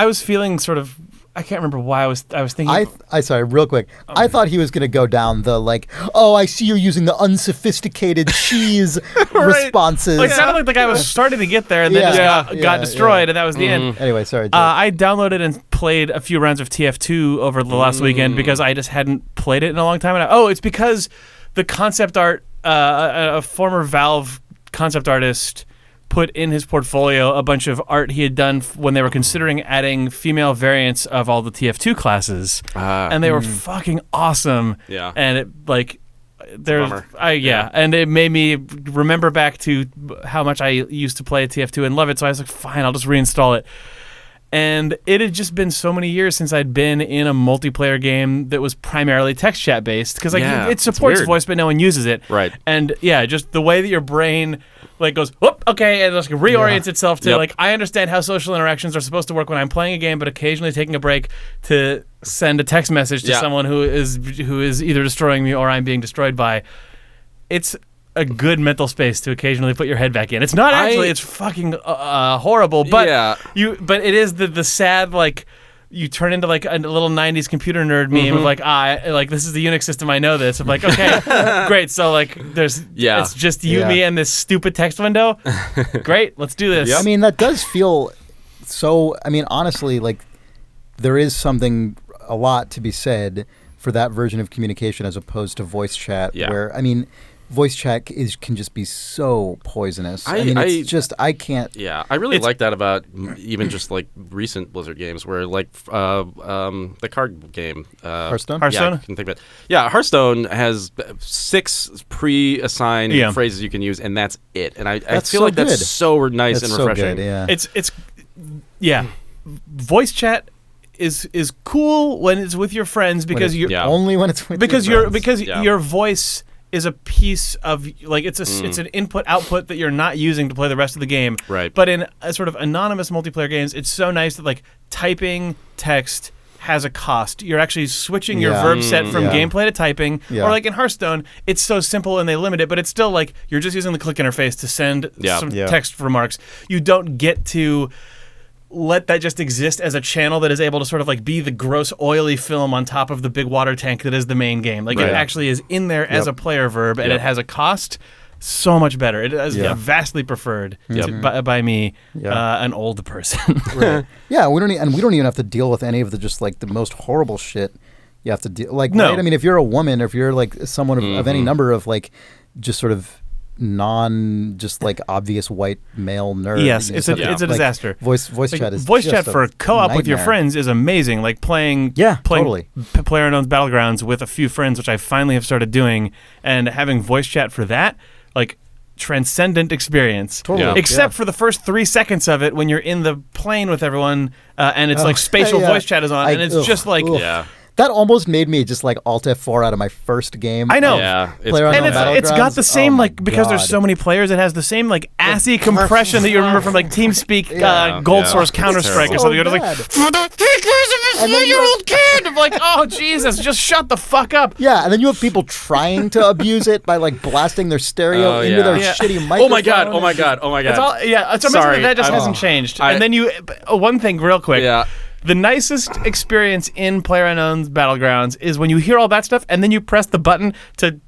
Speaker 2: was feeling sort of. I can't remember why I was thinking.
Speaker 1: Sorry, real quick. Okay. I thought he was going to go down the like, oh, I see you're using the unsophisticated cheese responses.
Speaker 2: It sounded like the guy was starting to get there and then got destroyed, and that was the end.
Speaker 1: Anyway, sorry.
Speaker 2: I downloaded and played a few rounds of TF2 over the last weekend because I just hadn't played it in a long time. And it's because the concept art, a former Valve concept artist put in his portfolio a bunch of art he had done when they were considering adding female variants of all the TF2 classes, and they were fucking awesome.
Speaker 3: Yeah,
Speaker 2: and it like and it made me remember back to how much I used to play TF2 and love it. So I was like, fine, I'll just reinstall it. And it had just been so many years since I'd been in a multiplayer game that was primarily text chat based, because it supports voice, but no one uses it.
Speaker 3: Right.
Speaker 2: And just the way that your brain goes, whoop, okay, and just reorients itself to I understand how social interactions are supposed to work when I'm playing a game, but occasionally taking a break to send a text message to someone who is either destroying me or I'm being destroyed by. It's a good mental space to occasionally put your head back in. It's not actually. It's fucking horrible, but But it is the sad you turn into a little 90s computer nerd meme of this is the Unix system, I know this. I'm like, okay, great. So it's just you, me, and this stupid text window. Great, let's do this.
Speaker 1: I mean, that does feel so. I mean, honestly, there is something a lot to be said for that version of communication as opposed to voice chat, where voice chat can just be so poisonous. I can't.
Speaker 3: Yeah, I really like that about even just recent Blizzard games, where the card game
Speaker 1: Hearthstone.
Speaker 3: Yeah, I can think of it. Yeah, Hearthstone has 6 pre-assigned phrases you can use, and that's it. And I feel
Speaker 1: so
Speaker 3: that's
Speaker 1: good.
Speaker 3: so nice and refreshing.
Speaker 1: So good, yeah.
Speaker 2: It's voice chat is cool when it's with your friends because
Speaker 1: only when it's with
Speaker 2: your voice is a piece of it's an input output that you're not using to play the rest of the game.
Speaker 3: Right.
Speaker 2: But in a sort of anonymous multiplayer games, it's so nice that typing text has a cost. You're actually switching your verb set from gameplay to typing. Yeah. Or in Hearthstone, it's so simple and they limit it, but it's still you're just using the click interface to send some text remarks. You don't get to let that just exist as a channel that is able to sort of be the gross oily film on top of the big water tank that is the main game. It actually is in there as a player verb, and it has a cost. So much better. It is vastly preferred by me, an old person.
Speaker 1: Right. Yeah, we don't even have to deal with any of the the most horrible shit you have to deal.
Speaker 2: No.
Speaker 1: Right? I mean, if you're a woman, or if you're someone of any number of just sort of obvious white male nerd.
Speaker 2: Yes, it's a disaster.
Speaker 1: Voice chat is
Speaker 2: voice chat for co-op with your friends is amazing. Playing
Speaker 1: totally.
Speaker 2: PlayerUnknown's Battlegrounds with a few friends, which I finally have started doing, and having voice chat for that, transcendent experience.
Speaker 1: Totally.
Speaker 2: Yeah. Except for the first 3 seconds of it when you're in the plane with everyone, and it's spatial voice chat is on, and it's just
Speaker 1: That almost made me just Alt F4 out of my first game.
Speaker 2: I know.
Speaker 3: Yeah,
Speaker 2: it's got the same because there's so many players, it has the same assy compression that you remember from TeamSpeak Gold Source Counter-Strike or something. You're just for the 4-year-old kid. I'm oh Jesus, just shut the fuck up.
Speaker 1: Yeah, and then you have people trying to abuse it by blasting their stereo into their shitty microphone.
Speaker 3: Oh my god.
Speaker 2: It's all, it's amazing that just hasn't changed. And then one thing real quick.
Speaker 3: Yeah.
Speaker 2: The nicest experience in PlayerUnknown's Battlegrounds is when you hear all that stuff and then you press the button to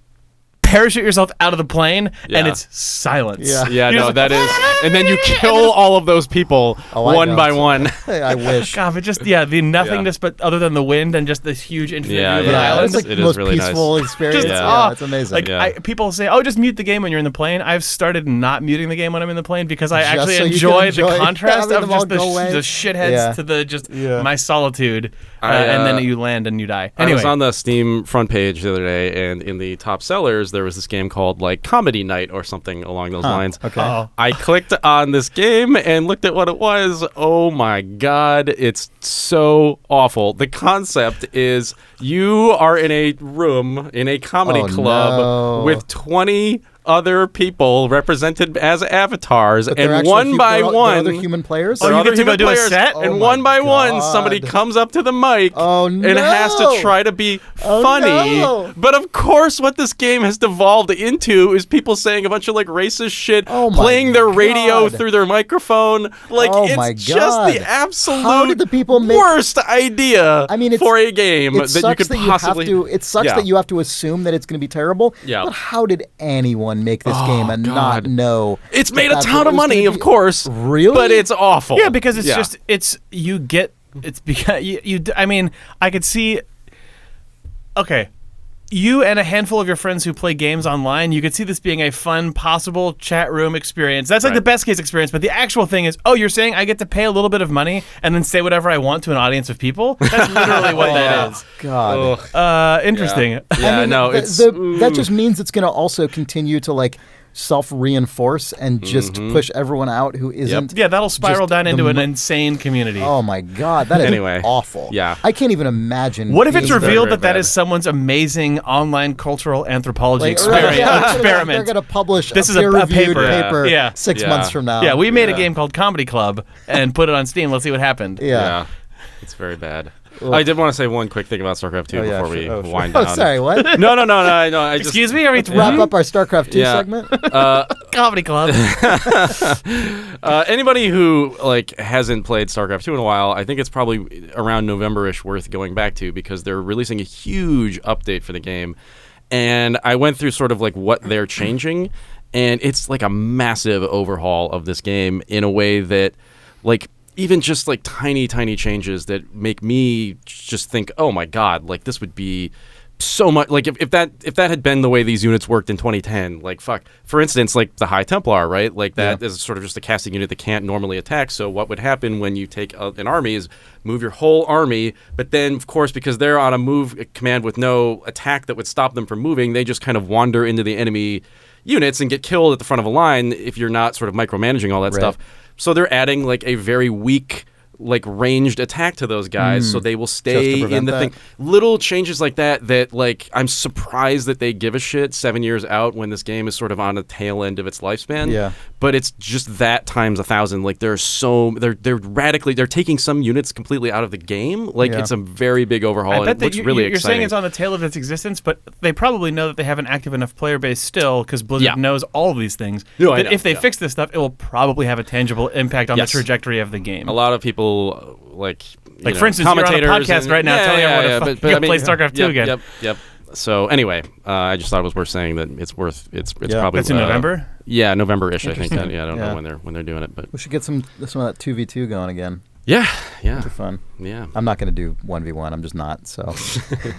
Speaker 2: parachute yourself out of the plane and it's silence.
Speaker 3: Yeah, no, that is. And then you kill all of those people one by one.
Speaker 1: I wish.
Speaker 2: God, but just, the nothingness, but other than the wind and just this huge infinite view of the island.
Speaker 1: It's the most really peaceful experience. It's amazing.
Speaker 2: People say, just mute the game when you're in the plane. I've started not muting the game when I'm in the plane because I actually enjoy the contrast of just the shitheads to the my solitude. And then you land and you die. Anyway.
Speaker 3: I was on the Steam front page the other day, and in the top sellers, there was this game called Comedy Night or something along those lines.
Speaker 1: Okay.
Speaker 3: I clicked on this game and looked at what it was. Oh my god, it's so awful. The concept is you are in a room in a comedy club with 20 other people represented as avatars, and one by one,
Speaker 1: other human players.
Speaker 2: You get to go do a set,
Speaker 3: and one by one, somebody comes up to the mic and has to try to be funny.
Speaker 1: No.
Speaker 3: But of course, what this game has devolved into is people saying a bunch of racist shit, playing their radio through their microphone. It's just the absolute worst idea for a game that you could possibly.
Speaker 1: It sucks that you have to assume that it's going to be terrible. Yeah. But how did anyone make this game and not know?
Speaker 3: It's made a ton of money, of course.
Speaker 1: Really?
Speaker 3: But it's awful.
Speaker 2: Yeah, because it's because I mean, I could see. Okay, you and a handful of your friends who play games online, you could see this being a fun, possible chat room experience. That's like the best case experience, but the actual thing is, you're saying I get to pay a little bit of money and then say whatever I want to an audience of people? That's literally what that is.
Speaker 1: God.
Speaker 2: Interesting.
Speaker 3: Yeah,
Speaker 1: that just means it's going to also continue to like self-reinforce and just push everyone out who isn't.
Speaker 2: Yeah, that'll spiral down into an insane community.
Speaker 1: Oh my God, that is awful.
Speaker 3: Yeah,
Speaker 1: I can't even imagine.
Speaker 2: What if it's revealed that is someone's amazing online cultural anthropology experiment?
Speaker 1: They're going to publish
Speaker 2: this
Speaker 1: a
Speaker 2: paper
Speaker 1: 6 months from now.
Speaker 2: Yeah, we made a game called Comedy Club and put it on Steam. Let's see what happened.
Speaker 3: Yeah. It's very bad. I did want to say one quick thing about StarCraft II before we wind down.
Speaker 1: Oh, sorry, what?
Speaker 3: No.
Speaker 2: Excuse me? Are we
Speaker 1: wrap up our StarCraft II segment?
Speaker 2: Comedy Club.
Speaker 3: Anybody who hasn't played StarCraft II in a while, I think it's probably around November-ish worth going back to because they're releasing a huge update for the game. And I went through sort of like what they're changing, and it's like a massive overhaul of this game in a way that even just like tiny changes that make me just think, oh my God, like this would be so much like if that had been the way these units worked in 2010, like fuck. For instance, like the High Templar, right? Like that is sort of just a casting unit that can't normally attack. So what would happen when you take an army is move your whole army, but then of course because they're on a move command with no attack that would stop them from moving, they just kind of wander into the enemy units and get killed at the front of a line if you're not sort of micromanaging all that stuff. So they're adding like a very weak, like ranged attack to those guys, so they will stay in the thing. Little changes like that like I'm surprised that they give a shit 7 years out when this game is sort of on the tail end of its lifespan.
Speaker 1: Yeah.
Speaker 3: But it's just that times 1,000. Like they're taking some units completely out of the game. Like it's a very big overhaul.
Speaker 2: I bet
Speaker 3: and it looks really exciting.
Speaker 2: You're saying it's on the tail of its existence, but they probably know that they have an active enough player base still because Blizzard knows all of these things.
Speaker 3: No,
Speaker 2: that if they fix this stuff, it will probably have a tangible impact on the trajectory of the game.
Speaker 3: A lot of people like
Speaker 2: for instance, you're on a podcast right now telling everyone to play StarCraft 2 again.
Speaker 3: Yep. So anyway, I just thought it was worth saying that it's probably
Speaker 2: that's in November.
Speaker 3: Yeah, November-ish, I think. I don't know when they're doing it, but
Speaker 1: we should get some of that 2v2 going again.
Speaker 3: Yeah.
Speaker 1: It'd be fun.
Speaker 3: Yeah.
Speaker 1: I'm not going to do 1v1. I'm just not. So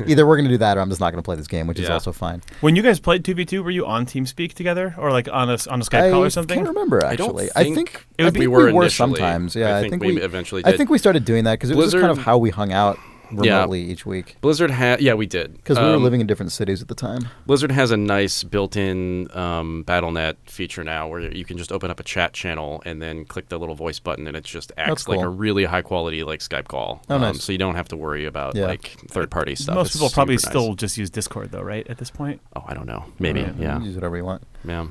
Speaker 1: either we're going to do that or I'm just not going to play this game, which is also fine.
Speaker 2: When you guys played 2v2, were you on TeamSpeak together or like on a Skype call or something?
Speaker 1: I can't remember, actually. I think
Speaker 3: we were
Speaker 1: sometimes. Yeah,
Speaker 3: I think we eventually did.
Speaker 1: I think we started doing that because it was just kind of how we hung out remotely each week.
Speaker 3: Blizzard we did.
Speaker 1: Because we were living in different cities at the time.
Speaker 3: Blizzard has a nice built-in BattleNet feature now where you can just open up a chat channel and then click the little voice button and it just acts like a really high-quality like Skype call.
Speaker 1: Oh, nice.
Speaker 3: So you don't have to worry about like third-party stuff.
Speaker 2: Most people probably still just use Discord though, right, at this point?
Speaker 3: Oh, I don't know. Maybe, yeah.
Speaker 1: Use whatever you want.
Speaker 3: Yeah.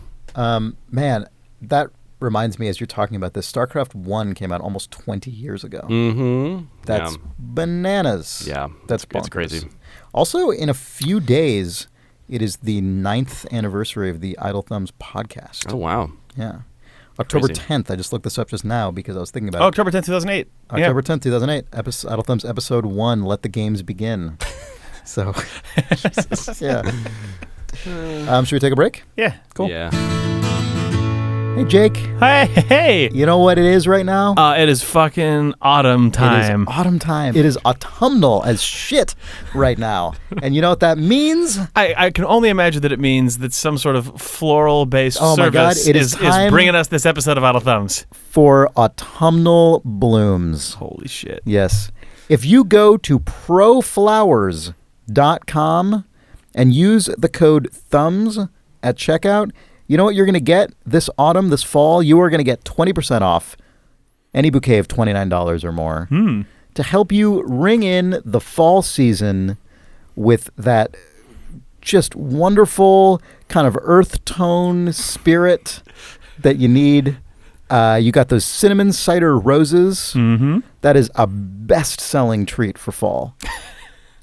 Speaker 1: Man, that reminds me, as you're talking about this, StarCraft I came out almost 20 years ago.
Speaker 3: Mm-hmm.
Speaker 1: That's bananas.
Speaker 3: Yeah.
Speaker 1: That's bonkers.
Speaker 3: It's crazy.
Speaker 1: Also, in a few days, it is the 9th anniversary of the Idle Thumbs podcast.
Speaker 3: Oh, wow.
Speaker 1: Yeah. October 10th. I just looked this up just now because I was thinking about
Speaker 2: October 10th, 2008.
Speaker 1: October 10th, 2008. Idle Thumbs episode 1, Let the Games Begin. So, yeah. Should we take a break?
Speaker 2: Yeah.
Speaker 1: Cool.
Speaker 3: Yeah.
Speaker 1: Hey, Jake.
Speaker 2: Hey.
Speaker 1: You know what it is right now?
Speaker 2: It is fucking autumn time.
Speaker 1: It is autumn time. It is autumnal as shit right now. And you know what that means?
Speaker 2: I can only imagine that it means that some sort of floral-based service
Speaker 1: is
Speaker 2: bringing us this episode of Idle Thumbs.
Speaker 1: For autumnal blooms.
Speaker 2: Holy shit.
Speaker 1: Yes. If you go to proflowers.com and use the code THUMBS at checkout, you know what you're going to get this autumn, this fall? You are going to get 20% off any bouquet of $29 or more to help you ring in the fall season with that just wonderful kind of earth tone spirit that you need. You got those cinnamon cider roses.
Speaker 2: Mm-hmm.
Speaker 1: That is a best-selling treat for fall.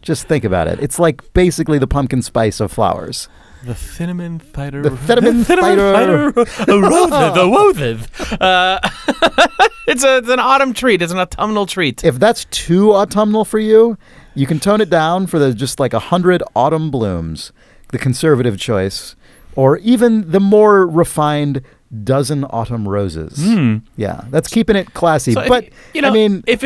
Speaker 1: Just think about it. It's like basically the pumpkin spice of flowers.
Speaker 2: The cinnamon fighter.
Speaker 1: The cinnamon fighter.
Speaker 2: The Wothith. It's an autumn treat. It's an autumnal treat.
Speaker 1: If that's too autumnal for you, you can tone it down for just like 100 autumn blooms, the conservative choice, or even the more refined dozen autumn roses. Yeah, that's keeping it classy.
Speaker 2: So
Speaker 1: but
Speaker 2: I mean, if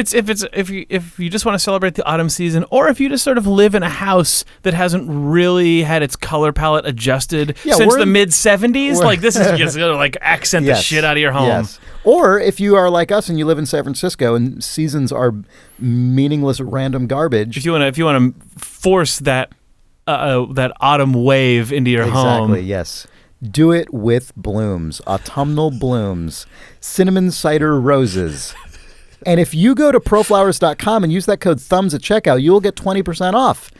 Speaker 2: you just want to celebrate the autumn season, or if you just sort of live in a house that hasn't really had its color palette adjusted since the mid '70s, like this is just gonna like accent the shit out of your home.
Speaker 1: Yes. Or if you are like us and you live in San Francisco and seasons are meaningless random garbage,
Speaker 2: if you want to force that autumn wave into your home,
Speaker 1: exactly. Yes. Do it with blooms, autumnal blooms, cinnamon cider roses. And if you go to proflowers.com and use that code THUMBS at checkout, you'll get 20% off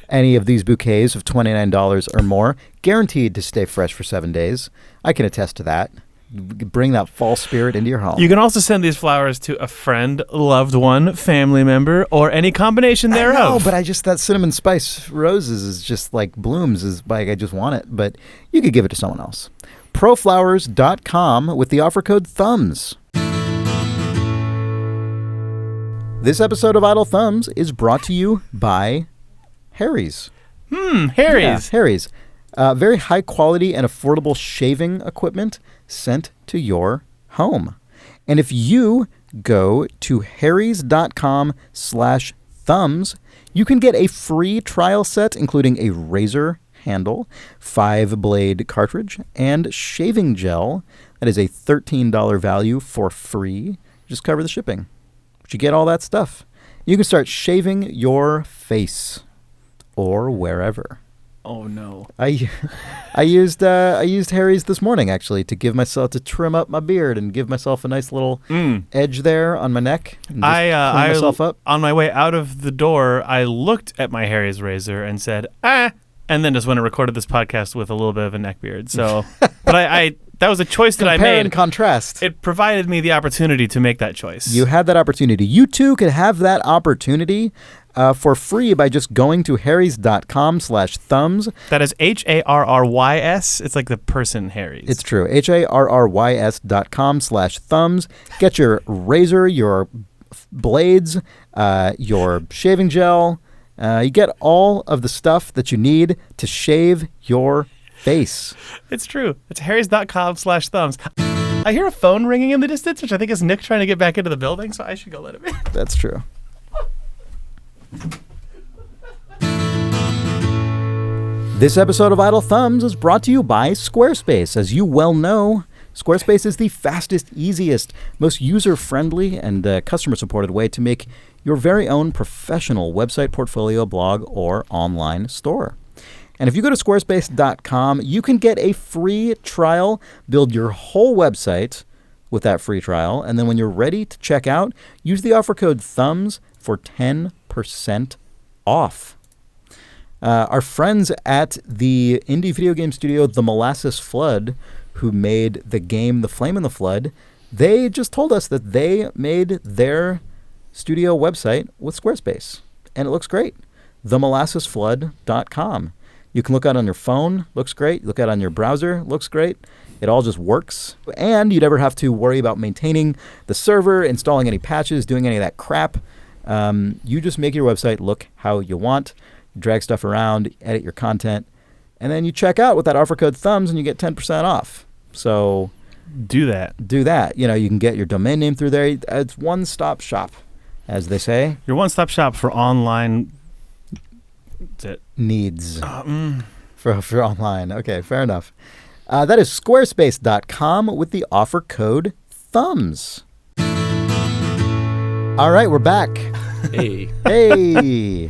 Speaker 1: any of these bouquets of $29 or more, guaranteed to stay fresh for 7 days. I can attest to that. Bring that fall spirit into your home.
Speaker 2: You can also send these flowers to a friend, loved one, family member, or any combination thereof.
Speaker 1: I know, but that cinnamon spice roses is just like blooms is like I just want it, but you could give it to someone else. Proflowers.com with the offer code THUMBS. This episode of Idle Thumbs is brought to you by Harry's.
Speaker 2: Harry's.
Speaker 1: Yeah, Harry's. Very high quality and affordable shaving equipment sent to your home. And if you go to harrys.com/thumbs, you can get a free trial set, including a razor handle, 5-blade cartridge, and shaving gel. That is a $13 value for free. Just cover the shipping. But you get all that stuff. You can start shaving your face or wherever.
Speaker 2: Oh no!
Speaker 1: I used Harry's this morning actually to trim up my beard and give myself a nice little edge there on my neck. And just clean myself up.
Speaker 2: On my way out of the door, I looked at my Harry's razor and said, and then just went and recorded this podcast with a little bit of a neck beard. So, but I that was a choice that I made.
Speaker 1: Compare and contrast.
Speaker 2: It provided me the opportunity to make that choice.
Speaker 1: You had that opportunity. You too could have that opportunity for free by just going to harrys.com/thumbs.
Speaker 2: That is HARRYS. It's like the person Harry's.
Speaker 1: It's true. HARRYS.com/thumbs. Get your razor, your blades, your shaving gel. You get all of the stuff that you need to shave your face.
Speaker 2: It's true. It's harrys.com/thumbs. I hear a phone ringing in the distance, which I think is Nick trying to get back into the building, so I should go let him in.
Speaker 1: That's true. This episode of Idle Thumbs is brought to you by Squarespace. As you well know, Squarespace is the fastest, easiest, most user-friendly, and customer-supported way to make your very own professional website, portfolio, blog, or online store. And if you go to squarespace.com, you can get a free trial, build your whole website with that free trial, and then when you're ready to check out, use the offer code THUMBS for 10% off. Our friends at the indie video game studio The Molasses Flood, who made the game The Flame in the Flood, they just told us that they made their studio website with Squarespace, and it looks great. themolassesflood.com. You can look at it on your phone, looks great. Look at it on your browser, looks great. It all just works. And you never have to worry about maintaining the server, installing any patches, doing any of that crap. You just make your website look how you want, drag stuff around, edit your content, and then you check out with that offer code THUMBS and you get 10% off. So
Speaker 2: do that.
Speaker 1: You know, you can get your domain name through there. It's one-stop shop, as they say.
Speaker 2: Your one-stop shop for online
Speaker 1: needs for online. Okay, fair enough. That is squarespace.com with the offer code THUMBS. All right, we're back.
Speaker 3: Hey.
Speaker 1: Hey.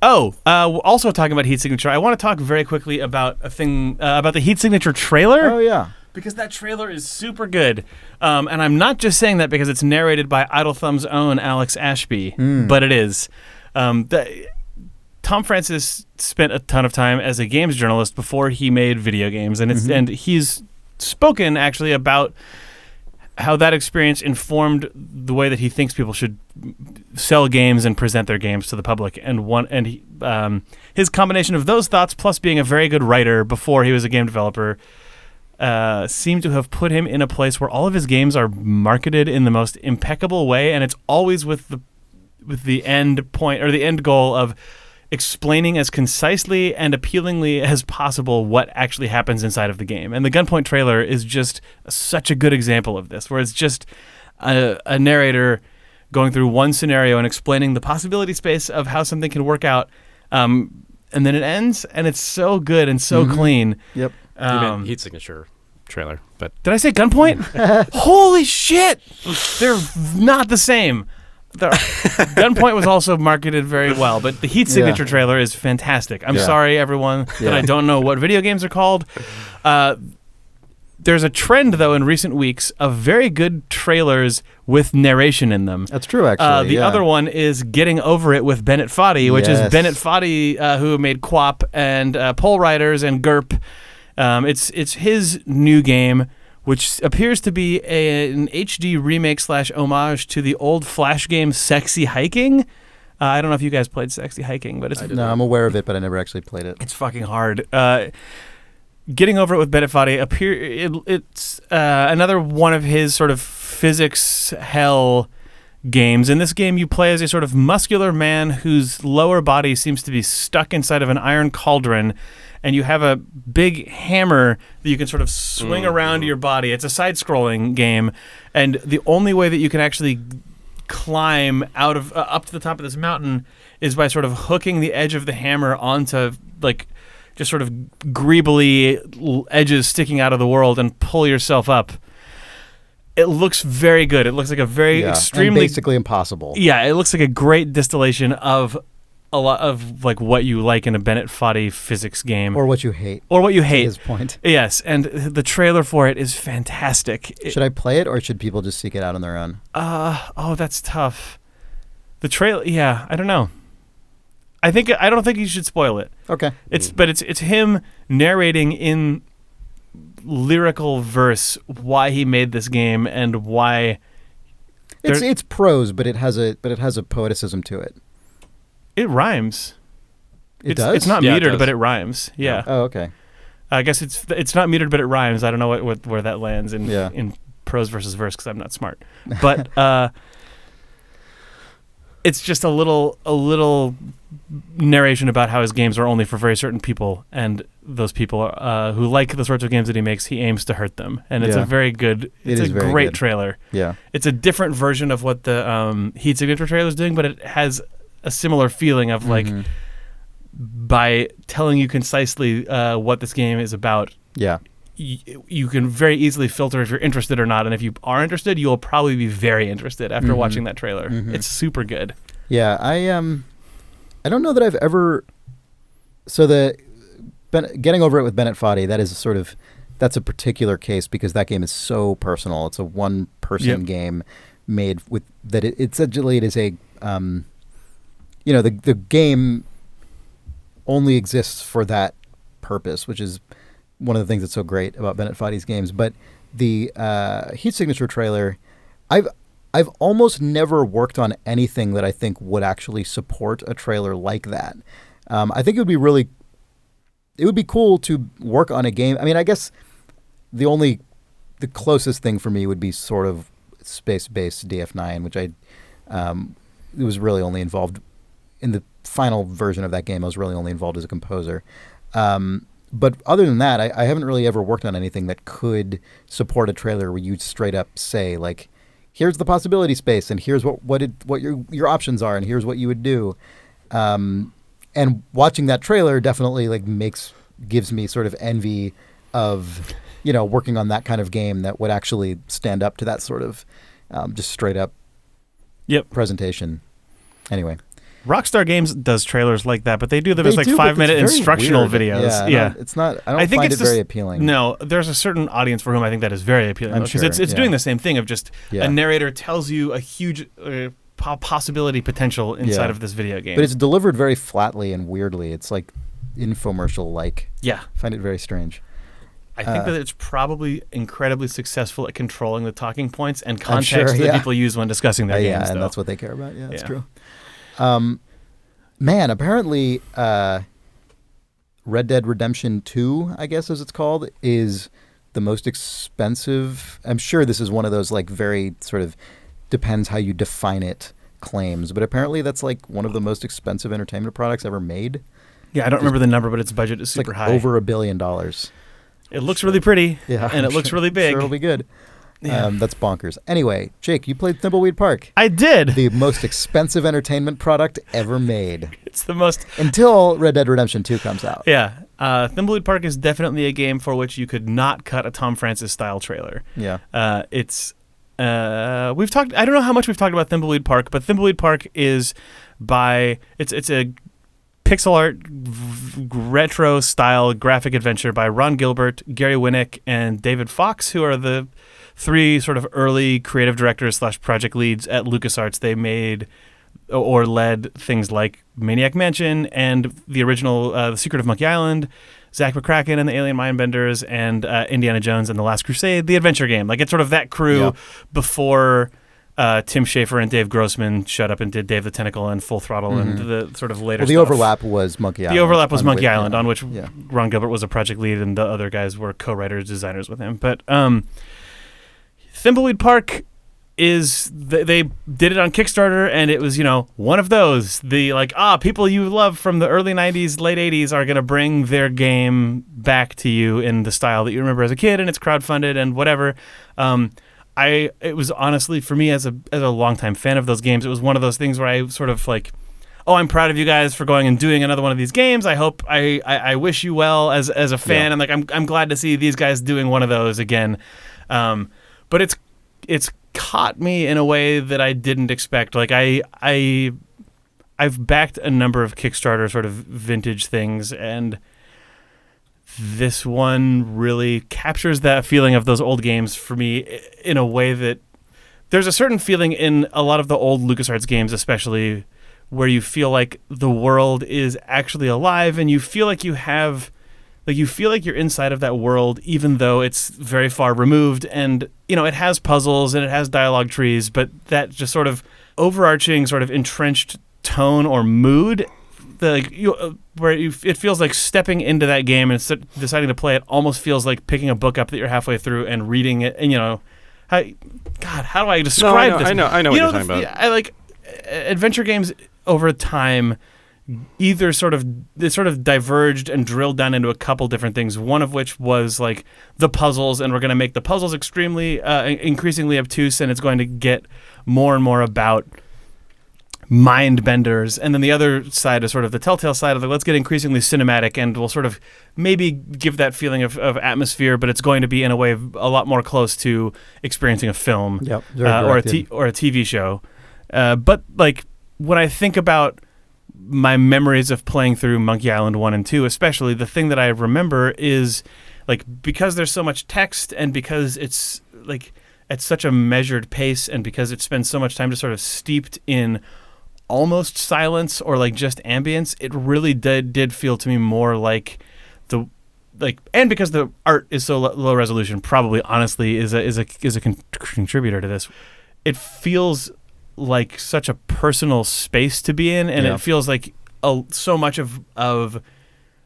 Speaker 2: Also talking about heat signature, I want to talk very quickly about a thing about the heat signature trailer.
Speaker 1: Oh, yeah.
Speaker 2: Because that trailer is super good. And I'm not just saying that because it's narrated by Idle Thumb's own Alex Ashby, but it is. Tom Francis spent a ton of time as a games journalist before he made video games, and he's spoken actually about how that experience informed the way that he thinks people should sell games and present their games to the public. And his combination of those thoughts plus being a very good writer before he was a game developer seemed to have put him in a place where all of his games are marketed in the most impeccable way, and it's always with the end point or the end goal of explaining as concisely and appealingly as possible what actually happens inside of the game. And the Gunpoint trailer is just such a good example of this, where it's just a narrator going through one scenario and explaining the possibility space of how something can work out. And then it ends, and it's so good and so clean.
Speaker 1: Yep.
Speaker 3: You meant Heat Signature trailer, but
Speaker 2: did I say Gunpoint? Holy shit! They're not the same. Gunpoint was also marketed very well, but the Heat Signature trailer is fantastic. I'm sorry, everyone, that I don't know what video games are called. There's a trend, though, in recent weeks of very good trailers with narration in them.
Speaker 1: That's true, actually.
Speaker 2: The other one is Getting Over It with Bennett Foddy, which is Bennett Foddy, who made QWOP and Pole Riders and GURP. It's his new game, which appears to be an HD remake / homage to the old Flash game Sexy Hiking. I don't know if you guys played Sexy Hiking, but
Speaker 1: No, I'm aware of it, but I never actually played it.
Speaker 2: It's fucking hard. Getting Over It with Bennett Foddy, it's another one of his sort of physics hell games. In this game, you play as a sort of muscular man whose lower body seems to be stuck inside of an iron cauldron, and you have a big hammer that you can sort of swing around your body. It's a side-scrolling game, and the only way that you can actually climb out of up to the top of this mountain is by sort of hooking the edge of the hammer onto, like, just sort of greebly edges sticking out of the world and pull yourself up. It looks very good. It looks like a very extremely...
Speaker 1: and basically impossible.
Speaker 2: Yeah, it looks like a great distillation of a lot of like what you like in a Bennett Foddy physics game.
Speaker 1: Or what you hate.
Speaker 2: Or what you hate.
Speaker 1: At his point.
Speaker 2: Yes, and the trailer for it is fantastic.
Speaker 1: Should I play it, or should people just seek it out on their own?
Speaker 2: That's tough. The trailer, I don't know. I don't think you should spoil it.
Speaker 1: Okay.
Speaker 2: But it's him narrating in lyrical verse why he made this game and why
Speaker 1: it's prose, but it has a poeticism to it.
Speaker 2: It rhymes.
Speaker 1: It does?
Speaker 2: It's not metered, but it rhymes. Yeah.
Speaker 1: Oh, okay.
Speaker 2: I guess it's not metered, but it rhymes. I don't know where that lands in prose versus verse because I'm not smart. But it's just a little narration about how his games are only for very certain people, and those people who like the sorts of games that he makes, he aims to hurt them. And it's a very good. It's a great trailer.
Speaker 1: Yeah. It's
Speaker 2: a different version of what the Heat Signature trailer is doing, but it has a similar feeling of like by telling you concisely what this game is about.
Speaker 1: Yeah.
Speaker 2: You can very easily filter if you're interested or not, and if you are interested, you'll probably be very interested after watching that trailer. It's super good.
Speaker 1: Yeah, I don't know that I've ever. So Getting Over It with Bennett Foddy, that's a particular case because that game is so personal. It's a one-person game made with that. Essentially, it is a. The game only exists for that purpose, which is one of the things that's so great about Bennett Foddy's games. But the Heat Signature trailer, I've almost never worked on anything that I think would actually support a trailer like that. I think it would be cool to work on a game. I mean, I guess the closest thing for me would be sort of space-based DF9, which it was really only involved in the final version of that game. I was really only involved as a composer. But other than that, I haven't really ever worked on anything that could support a trailer where you straight up say, like, here's the possibility space, and here's what your options are, and here's what you would do. And watching that trailer definitely gives me sort of envy of, working on that kind of game that would actually stand up to that sort of just straight up presentation. Anyway.
Speaker 2: Rockstar Games does trailers like that, but they do them as 5-minute instructional videos.
Speaker 1: Yeah. It's not. I don't find it very appealing.
Speaker 2: No, there's a certain audience for whom I think that is very appealing.
Speaker 1: I'm sure.
Speaker 2: Because it's doing the same thing of just a narrator tells you a huge possibility potential inside of this video game.
Speaker 1: But it's delivered very flatly and weirdly. It's like infomercial-like.
Speaker 2: Yeah.
Speaker 1: I find it very strange.
Speaker 2: I think that it's probably incredibly successful at controlling the talking points and context that people use when discussing their games.
Speaker 1: Yeah, and that's what they care about. Yeah, that's true. Man, apparently Red Dead Redemption 2, I guess as it's called, is the most expensive. I'm sure this is one of those very sort of depends how you define it claims, but apparently that's like one of the most expensive entertainment products ever made.
Speaker 2: Yeah, I don't remember the number, but its budget is super high.
Speaker 1: Over $1 billion.
Speaker 2: It looks really pretty, and it looks really big.
Speaker 1: Sure, it'll be good.
Speaker 2: Yeah.
Speaker 1: That's bonkers. Anyway, Jake, you played Thimbleweed Park.
Speaker 2: I did.
Speaker 1: The most expensive entertainment product ever made.
Speaker 2: It's the most...
Speaker 1: Until Red Dead Redemption 2 comes out.
Speaker 2: Yeah. Thimbleweed Park is definitely a game for which you could not cut a Tom Francis-style trailer.
Speaker 1: Yeah.
Speaker 2: We've talked... I don't know how much we've talked about Thimbleweed Park, but Thimbleweed Park is by... It's a pixel art retro style graphic adventure by Ron Gilbert, Gary Winnick, and David Fox, who are the 3 sort of early creative directors / project leads at LucasArts. They made or led things like Maniac Mansion and the original The Secret of Monkey Island, Zach McCracken and the Alien Mindbenders, and Indiana Jones and the Last Crusade, the adventure game. Like, it's sort of that crew before Tim Schafer and Dave Grossman showed up and did Dave the Tentacle and Full Throttle and the sort of later
Speaker 1: the
Speaker 2: stuff.
Speaker 1: overlap was Monkey Island.
Speaker 2: The overlap was Monkey Island, on which
Speaker 1: Yeah.
Speaker 2: Ron Gilbert was a project lead and the other guys were co-writers, designers with him. But Thimbleweed Park is... They did it on Kickstarter, and it was, one of those. The, people you love from the early 90s, late 80s are going to bring their game back to you in the style that you remember as a kid, and it's crowdfunded and whatever. It was honestly, for me as a longtime fan of those games, it was one of those things where I sort of I'm proud of you guys for going and doing another one of these games. I hope I wish you well as a fan, and I'm glad to see these guys doing one of those again. But it's caught me in a way that I didn't expect. I've backed a number of Kickstarter sort of vintage things, and this one really captures that feeling of those old games for me in a way that there's a certain feeling in a lot of the old LucasArts games, especially, where you feel like the world is actually alive and you feel like you have, you feel like you're inside of that world, even though it's very far removed, and, it has puzzles and it has dialogue trees, but that just sort of overarching, sort of entrenched tone or mood, it feels like stepping into that game and deciding to play it almost feels like picking a book up that you're halfway through and reading it. And how do I describe this?
Speaker 3: I know what you're talking about.
Speaker 2: I like adventure games over time. Either they sort of diverged and drilled down into a couple different things. One of which was like the puzzles, and we're going to make the puzzles increasingly obtuse, and it's going to get more and more about mind benders. And then the other side is sort of the Telltale side of let's get increasingly cinematic, and we'll sort of maybe give that feeling of atmosphere, but it's going to be in a way a lot more close to experiencing a film or a TV show. But when I think about my memories of playing through Monkey Island 1 and 2, especially, the thing that I remember is because there's so much text, and because it's at such a measured pace, and because it spends so much time just sort of steeped in almost silence or just ambience, it really did feel to me more like and because the art is so low resolution, probably honestly is a contributor to this. It feels like such a personal space to be in, and it feels like so much of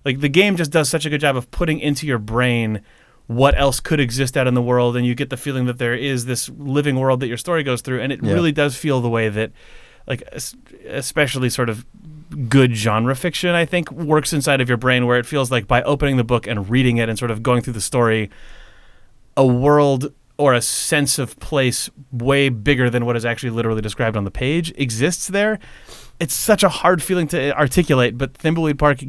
Speaker 2: the game just does such a good job of putting into your brain what else could exist out in the world, and you get the feeling that there is this living world that your story goes through, and it really does feel the way that especially sort of good genre fiction, I think, works inside of your brain, where it feels like by opening the book and reading it and sort of going through the story, a world or a sense of place way bigger than what is actually literally described on the page exists there. It's such a hard feeling to articulate, but Thimbleweed Park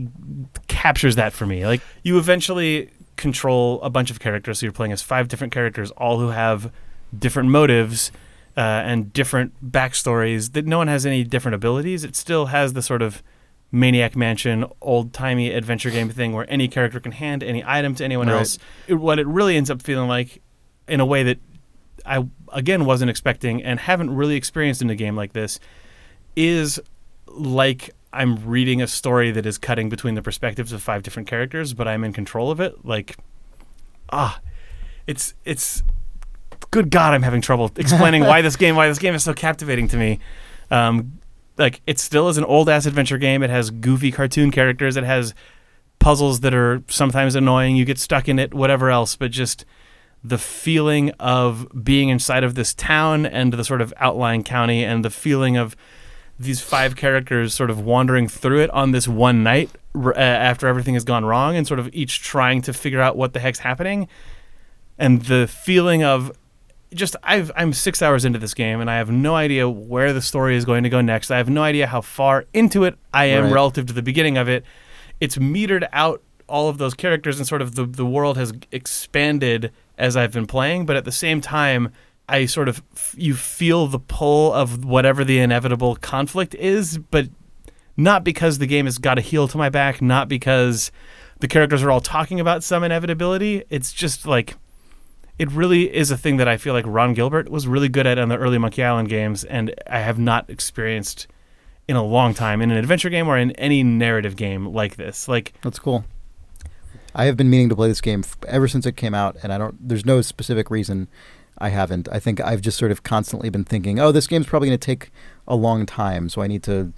Speaker 2: captures that for me. You eventually control a bunch of characters, so you're playing as 5 different characters, all who have different motives and different backstories, that no one has any different abilities. It still has the sort of Maniac Mansion, old-timey adventure game thing where any character can hand any item to anyone else. What it really ends up feeling like, in a way that I, again, wasn't expecting and haven't really experienced in a game like this, is like I'm reading a story that is cutting between the perspectives of 5 different characters, but I'm in control of it. It's good God, I'm having trouble explaining why this game is so captivating to me. It still is an old-ass adventure game. It has goofy cartoon characters. It has puzzles that are sometimes annoying. You get stuck in it, whatever else, but just the feeling of being inside of this town and the sort of outlying county, and the feeling of these 5 characters sort of wandering through it on this one night after everything has gone wrong, and sort of each trying to figure out what the heck's happening. And the feeling of just, I'm 6 hours into this game, and I have no idea where the story is going to go next. I have no idea how far into it I am relative to the beginning of it. It's metered out all of those characters, and sort of the world has expanded as I've been playing, but at the same time, I sort of, you feel the pull of whatever the inevitable conflict is, but not because the game has got a heel to my back, not because the characters are all talking about some inevitability. It's just like, it really is a thing that I feel like Ron Gilbert was really good at on the early Monkey Island games, and I have not experienced in a long time in an adventure game or in any narrative game like this. Like,
Speaker 1: that's cool. I have been meaning to play this game ever since it came out, and there's no specific reason I haven't. I think I've just sort of constantly been thinking, oh, this game's probably going to take a long time, so I need to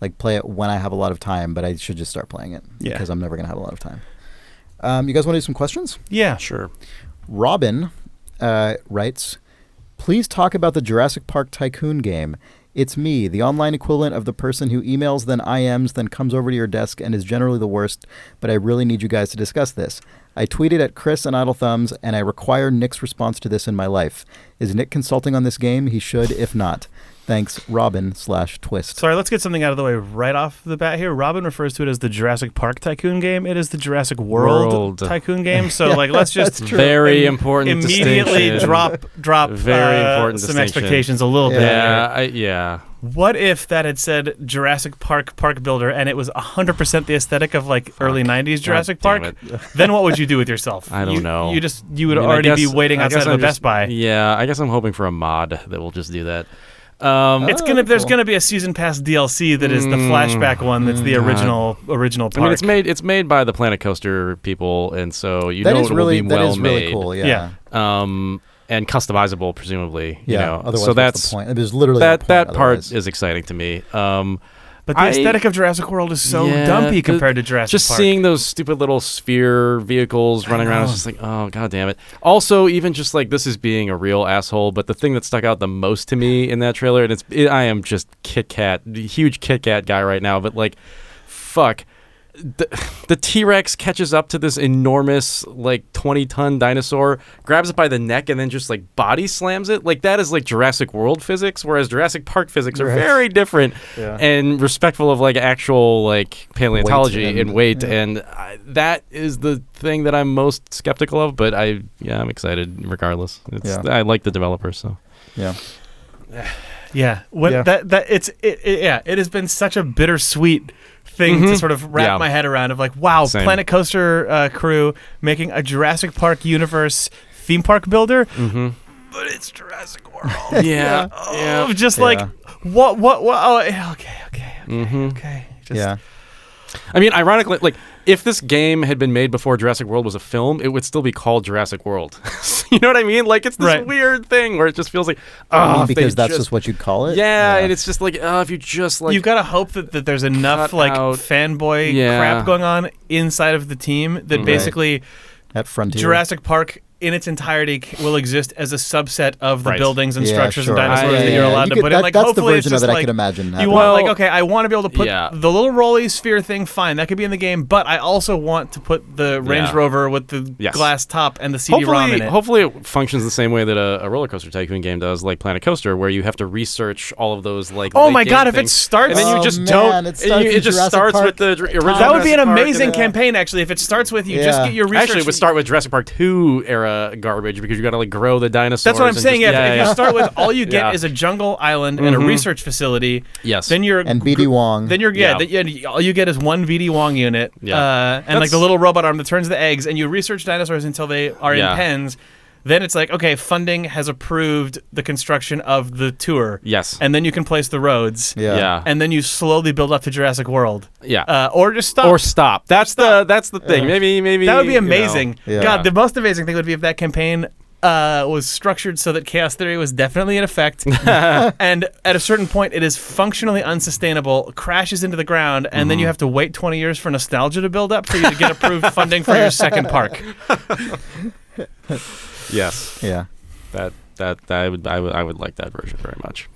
Speaker 1: like play it when I have a lot of time, but I should just start playing it because I'm never going to have a lot of time. You guys want to do some questions?
Speaker 2: Yeah.
Speaker 3: Sure.
Speaker 1: Robin writes, please talk about the Jurassic Park Tycoon game. It's me, the online equivalent of the person who emails, then IMs, then comes over to your desk and is generally the worst, but I really need you guys to discuss this. I tweeted at Chris and Idle Thumbs, and I require Nick's response to this in my life. Is Nick consulting on this game? He should, if not. Thanks, Robin/Twist.
Speaker 2: Sorry, let's get something out of the way right off the bat here. Robin refers to it as the Jurassic Park Tycoon game. It is the Jurassic World Tycoon game. So, like, let's just
Speaker 3: very important
Speaker 2: immediately drop
Speaker 3: very important
Speaker 2: some expectations a little bit.
Speaker 3: Yeah.
Speaker 2: What if that had said Jurassic Park Builder and it was 100% the aesthetic of like early 90s Jurassic Park? Then what would you do with yourself?
Speaker 3: I don't know.
Speaker 2: You would already be waiting outside of a Best Buy.
Speaker 3: Yeah, I guess I'm hoping for a mod that will just do that.
Speaker 2: There's gonna be a season pass DLC that is the flashback one. That's the original park.
Speaker 3: I mean, it's made by the Planet Coaster people, and so it will be well made.
Speaker 1: Really cool. Yeah.
Speaker 3: And customizable, presumably.
Speaker 1: Yeah.
Speaker 3: Otherwise,
Speaker 1: so that's the point. There's literally
Speaker 3: that part is exciting to me.
Speaker 2: But the aesthetic of Jurassic World is so dumpy compared to Jurassic Park.
Speaker 3: Just seeing those stupid little sphere vehicles running around, it's just like, oh, god damn it. Also, even just like, this is being a real asshole, but the thing that stuck out the most to me in that trailer, and I am just huge Kit Kat guy right now, but like, fuck. The T-Rex catches up to this enormous, like, 20-ton dinosaur, grabs it by the neck, and then just, like, body slams it. Like, that is, like, Jurassic World physics, whereas Jurassic Park physics are very different and respectful of, like, actual, like, paleontology and weight. And that is the thing that I'm most skeptical of, but I'm excited regardless. I like the developers, so.
Speaker 1: Yeah.
Speaker 2: It has been such a bittersweet thing to sort of wrap my head around of like, wow,
Speaker 3: Same.
Speaker 2: Planet Coaster crew making a Jurassic Park universe theme park builder, but it's Jurassic World. Like, what? Oh, okay.
Speaker 3: I mean, ironically, like, if this game had been made before Jurassic World was a film, it would still be called Jurassic World. You know what I mean? Like, it's this weird thing where it just feels like,
Speaker 1: because that's just what you'd call it?
Speaker 3: Yeah, and it's just like, if you just, like...
Speaker 2: You've got to hope that there's enough, like, fanboy crap going on inside of the team that basically...
Speaker 1: At Frontier.
Speaker 2: Jurassic Park in its entirety will exist as a subset of the buildings and structures and dinosaurs that you're allowed to put in. Like,
Speaker 1: that's
Speaker 2: hopefully
Speaker 1: the version
Speaker 2: it's just
Speaker 1: of it
Speaker 2: like,
Speaker 1: I could imagine.
Speaker 2: You want, I want to be able to put the little rolly sphere thing, fine, that could be in the game, but I also want to put the Range Rover with the glass top and the CD-ROM in it.
Speaker 3: Hopefully it functions the same way that a Roller Coaster Tycoon game does, like Planet Coaster, where you have to research all of those, like,
Speaker 2: oh my god, if it starts...
Speaker 3: And then you just it just starts with the original.
Speaker 2: That would be an amazing campaign, actually, if it starts with you just get your research...
Speaker 3: Actually, it would start with Jurassic Park 2 era garbage, because you got to, like, grow the dinosaurs.
Speaker 2: That's what I'm saying. If you start with all you get is a jungle island and a research facility, then you're
Speaker 1: and BD Wong.
Speaker 2: Then you're all you get is one BD Wong unit, and like the little robot arm that turns the eggs, and you research dinosaurs until they are in pens. Then it's like, okay, funding has approved the construction of the tour.
Speaker 3: Yes.
Speaker 2: And then you can place the roads.
Speaker 3: Yeah.
Speaker 2: And then you slowly build up to Jurassic World.
Speaker 3: Yeah.
Speaker 2: Or just stop.
Speaker 3: Or stop. That's the thing. Maybe
Speaker 2: that would be amazing. God, the
Speaker 3: Yeah.
Speaker 2: most amazing thing would be if that campaign was structured so that chaos theory was definitely in effect, and at a certain point it is functionally unsustainable, crashes into the ground, and then you have to wait 20 years for nostalgia to build up for you to get approved funding for your second park.
Speaker 3: Yes.
Speaker 1: Yeah.
Speaker 3: That I would like that version very much.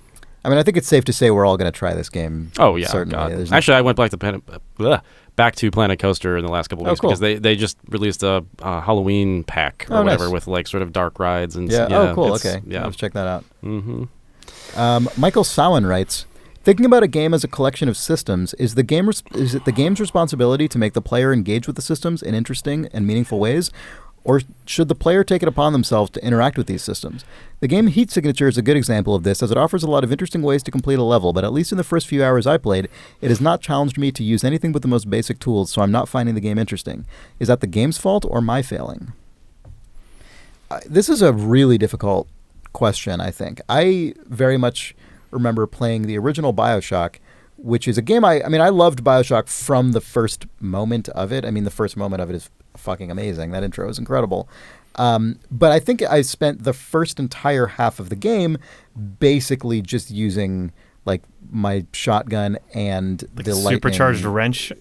Speaker 1: I mean, I think it's safe to say we're all going to try this game.
Speaker 3: Oh yeah,
Speaker 1: certainly.
Speaker 3: Actually, I went back to Planet Coaster in the last couple of weeks
Speaker 1: cool.
Speaker 3: because they just released a Halloween pack or whatever
Speaker 1: nice.
Speaker 3: with like sort of dark rides and
Speaker 1: Oh, cool. Okay, let's check that out.
Speaker 3: Mm-hmm.
Speaker 1: Michael Sowen writes, thinking about a game as a collection of systems, is it the game's responsibility to make the player engage with the systems in interesting and meaningful ways, or should the player take it upon themselves to interact with these systems? The game Heat Signature is a good example of this, as it offers a lot of interesting ways to complete a level, but at least in the first few hours I played, it has not challenged me to use anything but the most basic tools, so I'm not finding the game interesting. Is that the game's fault or my failing? This is a really difficult question, I think. I very much remember playing the original BioShock, which is a game I loved BioShock from the first moment of it. I mean, the first moment of it is fucking amazing. That intro is incredible. But I think I spent the first entire half of the game basically just using like my shotgun and
Speaker 2: like
Speaker 1: the
Speaker 2: supercharged wrench.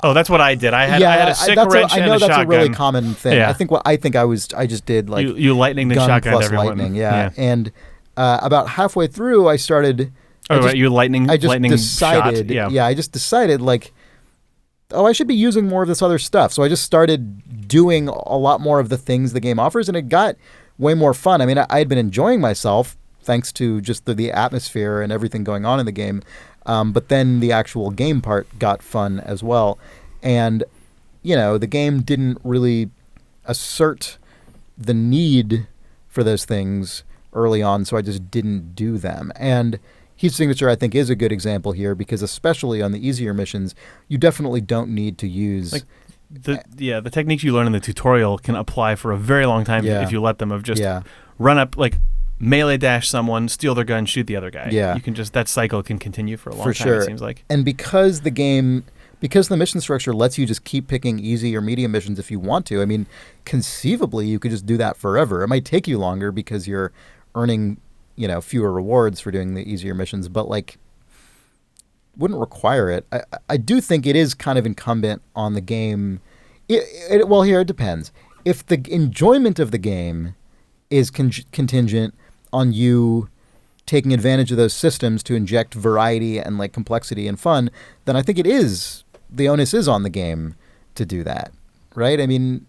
Speaker 2: Oh, that's what I did. I had a sick wrench and a shotgun.
Speaker 1: I know that's a really common thing.
Speaker 2: Yeah.
Speaker 1: I think I just did like
Speaker 2: you lightning and
Speaker 1: gun
Speaker 2: shotgun
Speaker 1: plus
Speaker 2: everyone.
Speaker 1: lightning. Yeah. And about halfway through, I started.
Speaker 2: You lightning.
Speaker 1: I just
Speaker 2: lightning
Speaker 1: decided.
Speaker 2: shot.
Speaker 1: Yeah, I just decided like, oh, I should be using more of this other stuff. So I just started doing a lot more of the things the game offers, and it got way more fun. I mean, I had been enjoying myself thanks to just the atmosphere and everything going on in the game. But then the actual game part got fun as well. And, the game didn't really assert the need for those things early on, so I just didn't do them. And Heat Signature, I think, is a good example here because especially on the easier missions, you definitely don't need to use...
Speaker 2: Like the techniques you learn in the tutorial can apply for a very long time if you let them of just run up, like melee dash someone, steal their gun, shoot the other guy.
Speaker 1: Yeah.
Speaker 2: You can just, that cycle can continue for a long time,
Speaker 1: sure.
Speaker 2: It seems like.
Speaker 1: And because the mission structure lets you just keep picking easy or medium missions if you want to, I mean, conceivably, you could just do that forever. It might take you longer because you're earning, fewer rewards for doing the easier missions, but like, wouldn't require it. I do think it is kind of incumbent on the game. Well, here it depends. If the enjoyment of the game is contingent on you taking advantage of those systems to inject variety and like complexity and fun, then I think the onus is on the game to do that, right? I mean,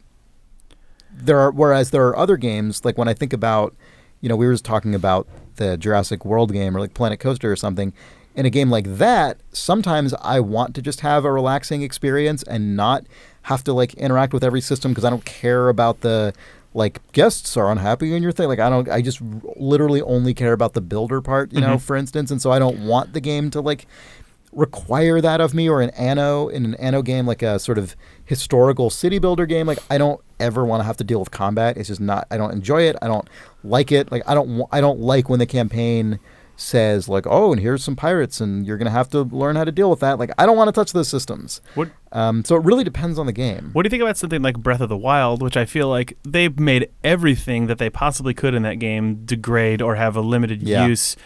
Speaker 1: whereas there are other games, like when I think about, we were just talking about the Jurassic World game or like Planet Coaster or something. In a game like that, sometimes I want to just have a relaxing experience and not have to like interact with every system because I don't care about the like guests are unhappy in your thing. Like I just literally only care about the builder part, for instance. And so I don't want the game to like require that of me, or in an anno game, like a sort of historical city builder game. Like I don't ever want to have to deal with combat. It's just not, I don't enjoy it. I don't like it. Like I don't like when the campaign says like, oh, and here's some pirates and you're going to have to learn how to deal with that. Like I don't want to touch those systems. So it really depends on the game.
Speaker 2: What do you think about something like Breath of the Wild, which I feel like they've made everything that they possibly could in that game degrade or have a limited use,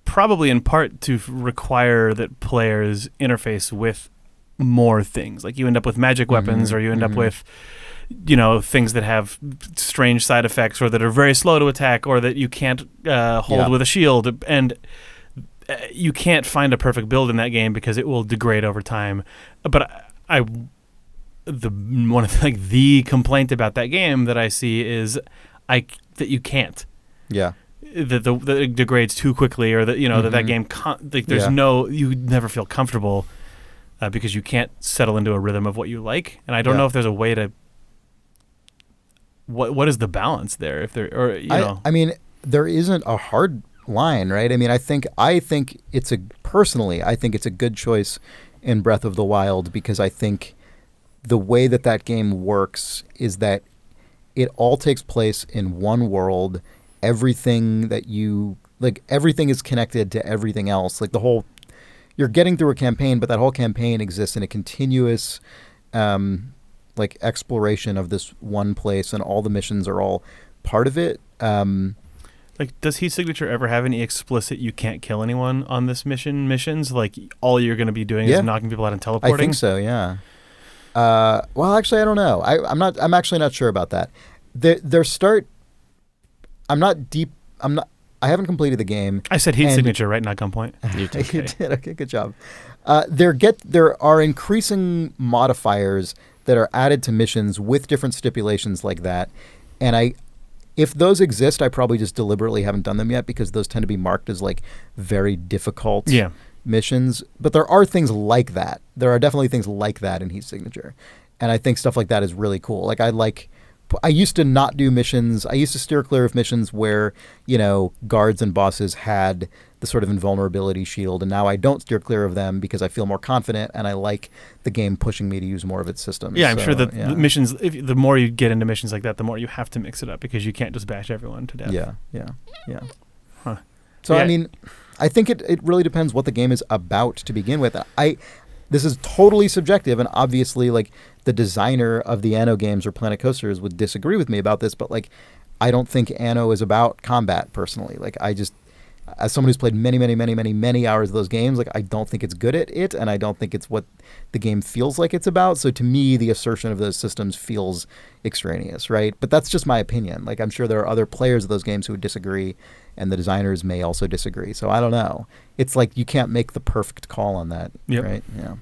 Speaker 2: probably in part to require that players interface with more things. Like you end up with magic weapons, or you end up with things that have strange side effects, or that are very slow to attack, or that you can't hold with a shield, and you can't find a perfect build in that game because it will degrade over time. But the complaint about that game that I see is that you can't.
Speaker 1: Yeah.
Speaker 2: That it degrades too quickly, or that that game you never feel comfortable because you can't settle into a rhythm of what you like. And I don't know if there's a way to. What is the balance there? If there, or
Speaker 1: I mean, there isn't a hard line, right? I mean, I think it's a good choice in Breath of the Wild because I think the way that game works is that it all takes place in one world. Everything that everything is connected to everything else. Like you're getting through a campaign, but that whole campaign exists in a continuous, exploration of this one place, and all the missions are all part of it.
Speaker 2: Does Heat Signature ever have any explicit "you can't kill anyone" on this missions? Like all you're going to be doing is knocking people out and teleporting.
Speaker 1: I think so. Yeah. Well, actually, I don't know. I'm actually not sure about that. I I haven't completed the game.
Speaker 2: I said heat signature, right? Not gunpoint.
Speaker 3: You did.
Speaker 1: You did. Okay, good job. There are increasing modifiers that are added to missions with different stipulations like that, and if those exist, I probably just deliberately haven't done them yet because those tend to be marked as like very difficult missions. But there are things like that. There are definitely things like that in Heat Signature, and I think stuff like that is really cool. Like I used to not do missions. I used to steer clear of missions where, guards and bosses had the sort of invulnerability shield, and now I don't steer clear of them because I feel more confident and I like the game pushing me to use more of its systems.
Speaker 2: Yeah, I'm sure that missions, the more you get into missions like that, the more you have to mix it up because you can't just bash everyone to death.
Speaker 1: Yeah.
Speaker 2: Huh.
Speaker 1: So, I mean, I think it really depends what the game is about to begin with. This is totally subjective, and obviously, like, the designer of the Anno games or Planet Coasters would disagree with me about this, but, like, I don't think Anno is about combat, personally. Like, I just, as someone who's played many, many, many, many, many hours of those games, like, I don't think it's good at it, and I don't think it's what the game feels like it's about. So, to me, the assertion of those systems feels extraneous, right? But that's just my opinion. Like, I'm sure there are other players of those games who would disagree, and the designers may also disagree. So, I don't know. It's like you can't make the perfect call on that, right? Yeah.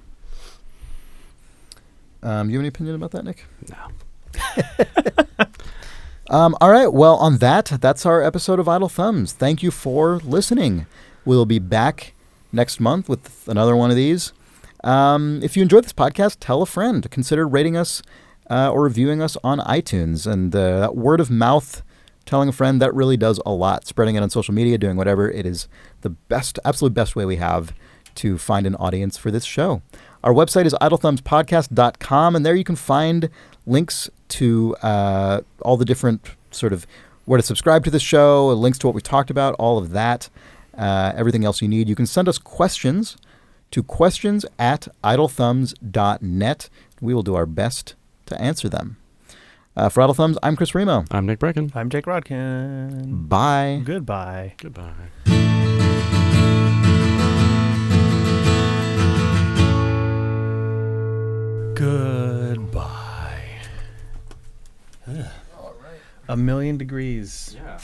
Speaker 1: Do you have any opinion about that, Nick?
Speaker 3: No.
Speaker 1: All right. Well, on that's our episode of Idle Thumbs. Thank you for listening. We'll be back next month with another one of these. If you enjoyed this podcast, tell a friend. Consider rating us or reviewing us on iTunes. And that word of mouth, telling a friend, that really does a lot. Spreading it on social media, doing whatever. It is the absolute best way we have to find an audience for this show. Our website is idlethumbspodcast.com, and there you can find links to all the different sort of where to subscribe to the show, links to what we talked about, all of that, everything else you need. You can send us questions to questions@idlethumbs.net. We will do our best to answer them. For Idle Thumbs, I'm Chris Remo.
Speaker 3: I'm Nick Brecken.
Speaker 2: I'm Jake Rodkin.
Speaker 1: Bye.
Speaker 2: Goodbye.
Speaker 3: Goodbye.
Speaker 2: Goodbye. All right. 1,000,000 degrees.
Speaker 3: Yeah.